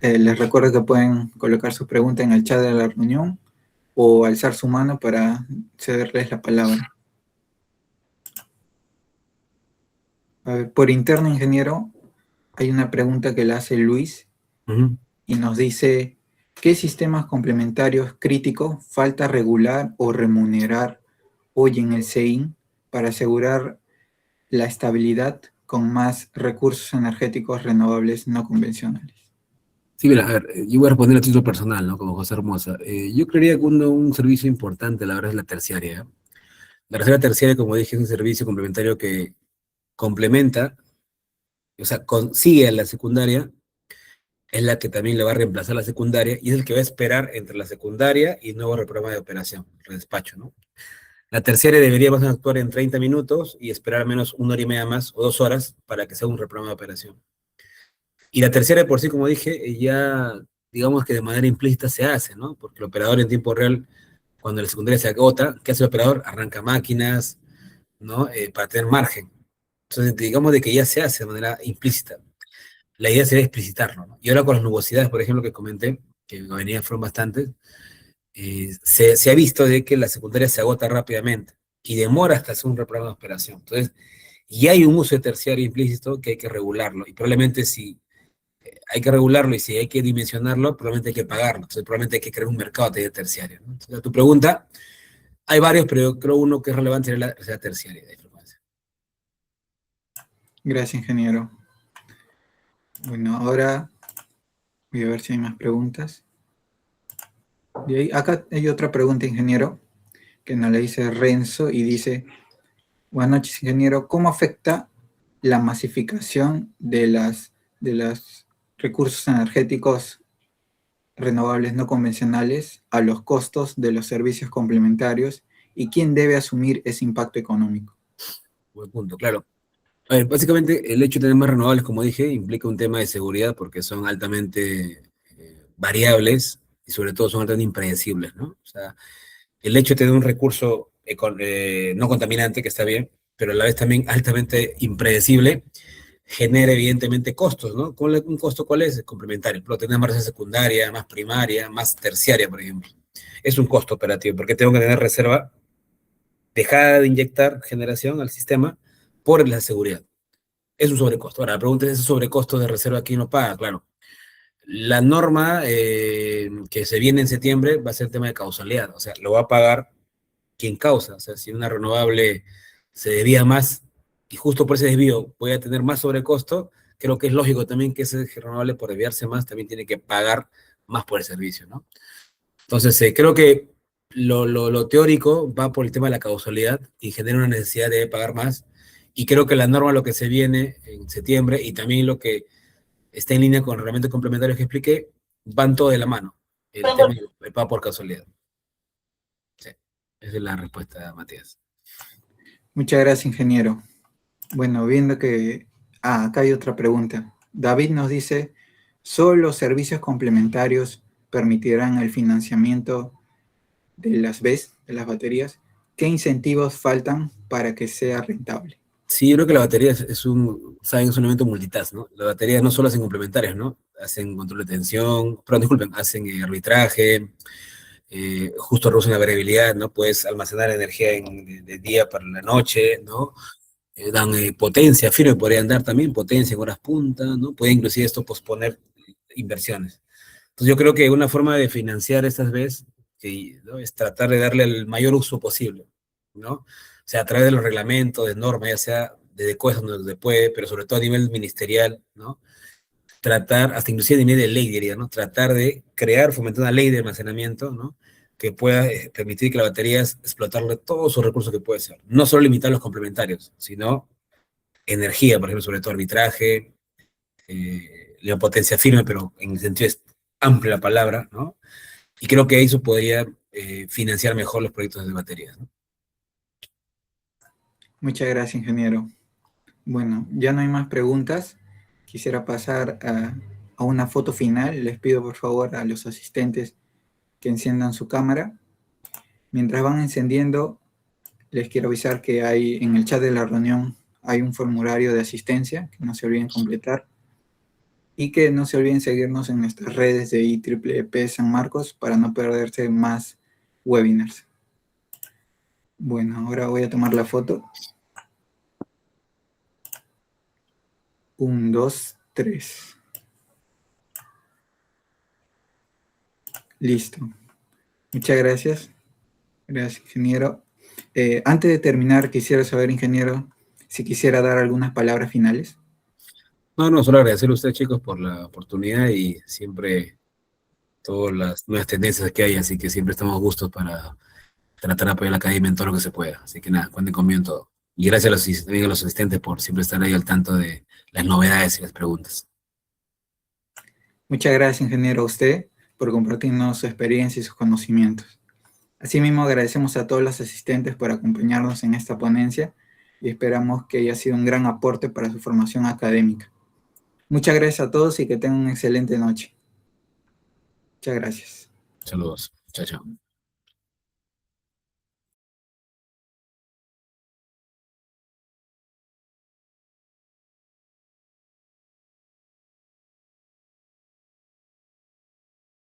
Les recuerdo que pueden colocar su pregunta en el chat de la reunión o alzar su mano para cederles la palabra. A ver, por interno, ingeniero, hay una pregunta que le hace Luis y nos dice, ¿qué sistemas complementarios críticos falta regular o remunerar hoy en el CEIN para asegurar la estabilidad con más recursos energéticos renovables no convencionales?
Sí, mira, a ver, yo voy a responder a título personal, ¿no? Como José Hermosa. Yo creería que un servicio importante, la verdad, es la terciaria. ¿Eh? La reserva terciaria, como dije, es un servicio complementario que complementa, o sea, sigue a la secundaria, es la que también le va a reemplazar la secundaria y es el que va a esperar entre la secundaria y el nuevo programa de operación, el despacho, ¿no? La terciaria debería más o menos actuar en 30 minutos y esperar al menos 1 hora y media más o 2 horas para que sea un reprograma de operación. Y la terciaria por sí, como dije, ya digamos que de manera implícita se hace, ¿no? Porque el operador en tiempo real, cuando la secundaria se agota, ¿qué hace el operador? Arranca máquinas, ¿no? Para tener margen. Entonces, digamos de que ya se hace de manera implícita. La idea sería explicitarlo, ¿no? Y ahora con las nubosidades, por ejemplo, que comenté, que venían fueron bastantes, se ha visto de que la secundaria se agota rápidamente y demora hasta hacer un reprograma de operación. Entonces, y hay un uso de terciario implícito que hay que regularlo. Y probablemente si hay que regularlo y si hay que dimensionarlo, probablemente hay que pagarlo. Entonces, probablemente hay que crear un mercado de terciario, ¿no? Entonces, a tu pregunta, hay varios, pero yo creo uno que es relevante sería la terciaria de frecuencia.
Gracias, ingeniero. Bueno, ahora voy a ver si hay más preguntas. Y acá hay otra pregunta, ingeniero, que nos la dice Renzo y dice, buenas noches, ingeniero, ¿cómo afecta la masificación de los recursos energéticos renovables no convencionales a los costos de los servicios complementarios y quién debe asumir ese impacto económico?
Buen punto, claro. A ver, básicamente el hecho de tener más renovables, como dije, implica un tema de seguridad porque son altamente variables y sobre todo son altamente impredecibles, ¿no? O sea, el hecho de tener un recurso no contaminante, que está bien, pero a la vez también altamente impredecible, genera evidentemente costos, ¿no? ¿Un costo cuál es? Complementario. Pero tener más reserva secundaria, más primaria, más terciaria, por ejemplo. Es un costo operativo, porque tengo que tener reserva, dejada de inyectar generación al sistema por la seguridad. Es un sobrecosto. Ahora, la pregunta es, ¿ese sobrecosto de reserva quién lo paga? Claro. La norma que se viene en septiembre va a ser el tema de causalidad, o sea, lo va a pagar quien causa, o sea, si una renovable se desvía más y justo por ese desvío voy a tener más sobrecosto, creo que es lógico también que ese renovable por desviarse más también tiene que pagar más por el servicio, ¿no? Entonces, creo que lo teórico va por el tema de la causalidad y genera una necesidad de pagar más, y creo que la norma, lo que se viene en septiembre y también lo que está en línea con reglamentos complementarios que expliqué, van todo de la mano. El tema del pago por casualidad. Sí, esa es la respuesta, Matías.
Muchas gracias, ingeniero. Bueno, viendo que... Ah, acá hay otra pregunta. David nos dice, ¿solo los servicios complementarios permitirán el financiamiento de las BES, de las baterías? ¿Qué incentivos faltan para que sea rentable?
Sí, yo creo que la batería saben, es un elemento multitask, ¿no? Las baterías no solo hacen complementarios, ¿no? Hacen control de tensión, perdón, disculpen, hacen arbitraje, justo reducen la variabilidad, ¿no? Puedes almacenar energía de día para la noche, ¿no? Dan potencia, firme podrían dar también, potencia en horas punta, ¿no? Puede inclusive esto posponer inversiones. Entonces yo creo que una forma de financiar estas veces, ¿no? Es tratar de darle el mayor uso posible, ¿no? O sea, a través de los reglamentos, de normas, ya sea de cosas donde puede, pero sobre todo a nivel ministerial, ¿no? Tratar, hasta inclusive a nivel de ley, diría, ¿no? Tratar de crear, fomentar una ley de almacenamiento, ¿no? Que pueda permitir que la batería explotarle todos sus recursos que puede ser. No solo limitar los complementarios, sino energía, por ejemplo, sobre todo arbitraje, la potencia firme, pero en el sentido es amplia la palabra, ¿no? Y creo que eso podría financiar mejor los proyectos de baterías, ¿no?
Muchas gracias, ingeniero. Bueno, ya no hay más preguntas. Quisiera pasar a una foto final. Les pido por favor a los asistentes que enciendan su cámara. Mientras van encendiendo, les quiero avisar que hay en el chat de la reunión hay un formulario de asistencia que no se olviden completar, y que no se olviden seguirnos en nuestras redes de IEEE San Marcos para no perderse más webinars. Bueno, ahora voy a tomar la foto. 1, 2, 3. Listo. Muchas gracias. Gracias, ingeniero. Antes de terminar, quisiera saber, ingeniero, si quisiera dar algunas palabras finales.
No, solo agradecerle a ustedes, chicos, por la oportunidad y siempre todas las nuevas tendencias que hay, así que siempre estamos gustos para tratar de apoyar a la academia en todo lo que se pueda. Así que nada, cuenten conmigo en todo. Y gracias también a los asistentes por siempre estar ahí al tanto de las novedades y las preguntas.
Muchas gracias, ingeniero, a usted por compartirnos su experiencia y sus conocimientos. Asimismo, agradecemos a todos los asistentes por acompañarnos en esta ponencia y esperamos que haya sido un gran aporte para su formación académica. Muchas gracias a todos y que tengan una excelente noche. Muchas gracias.
Saludos. Chao, chao.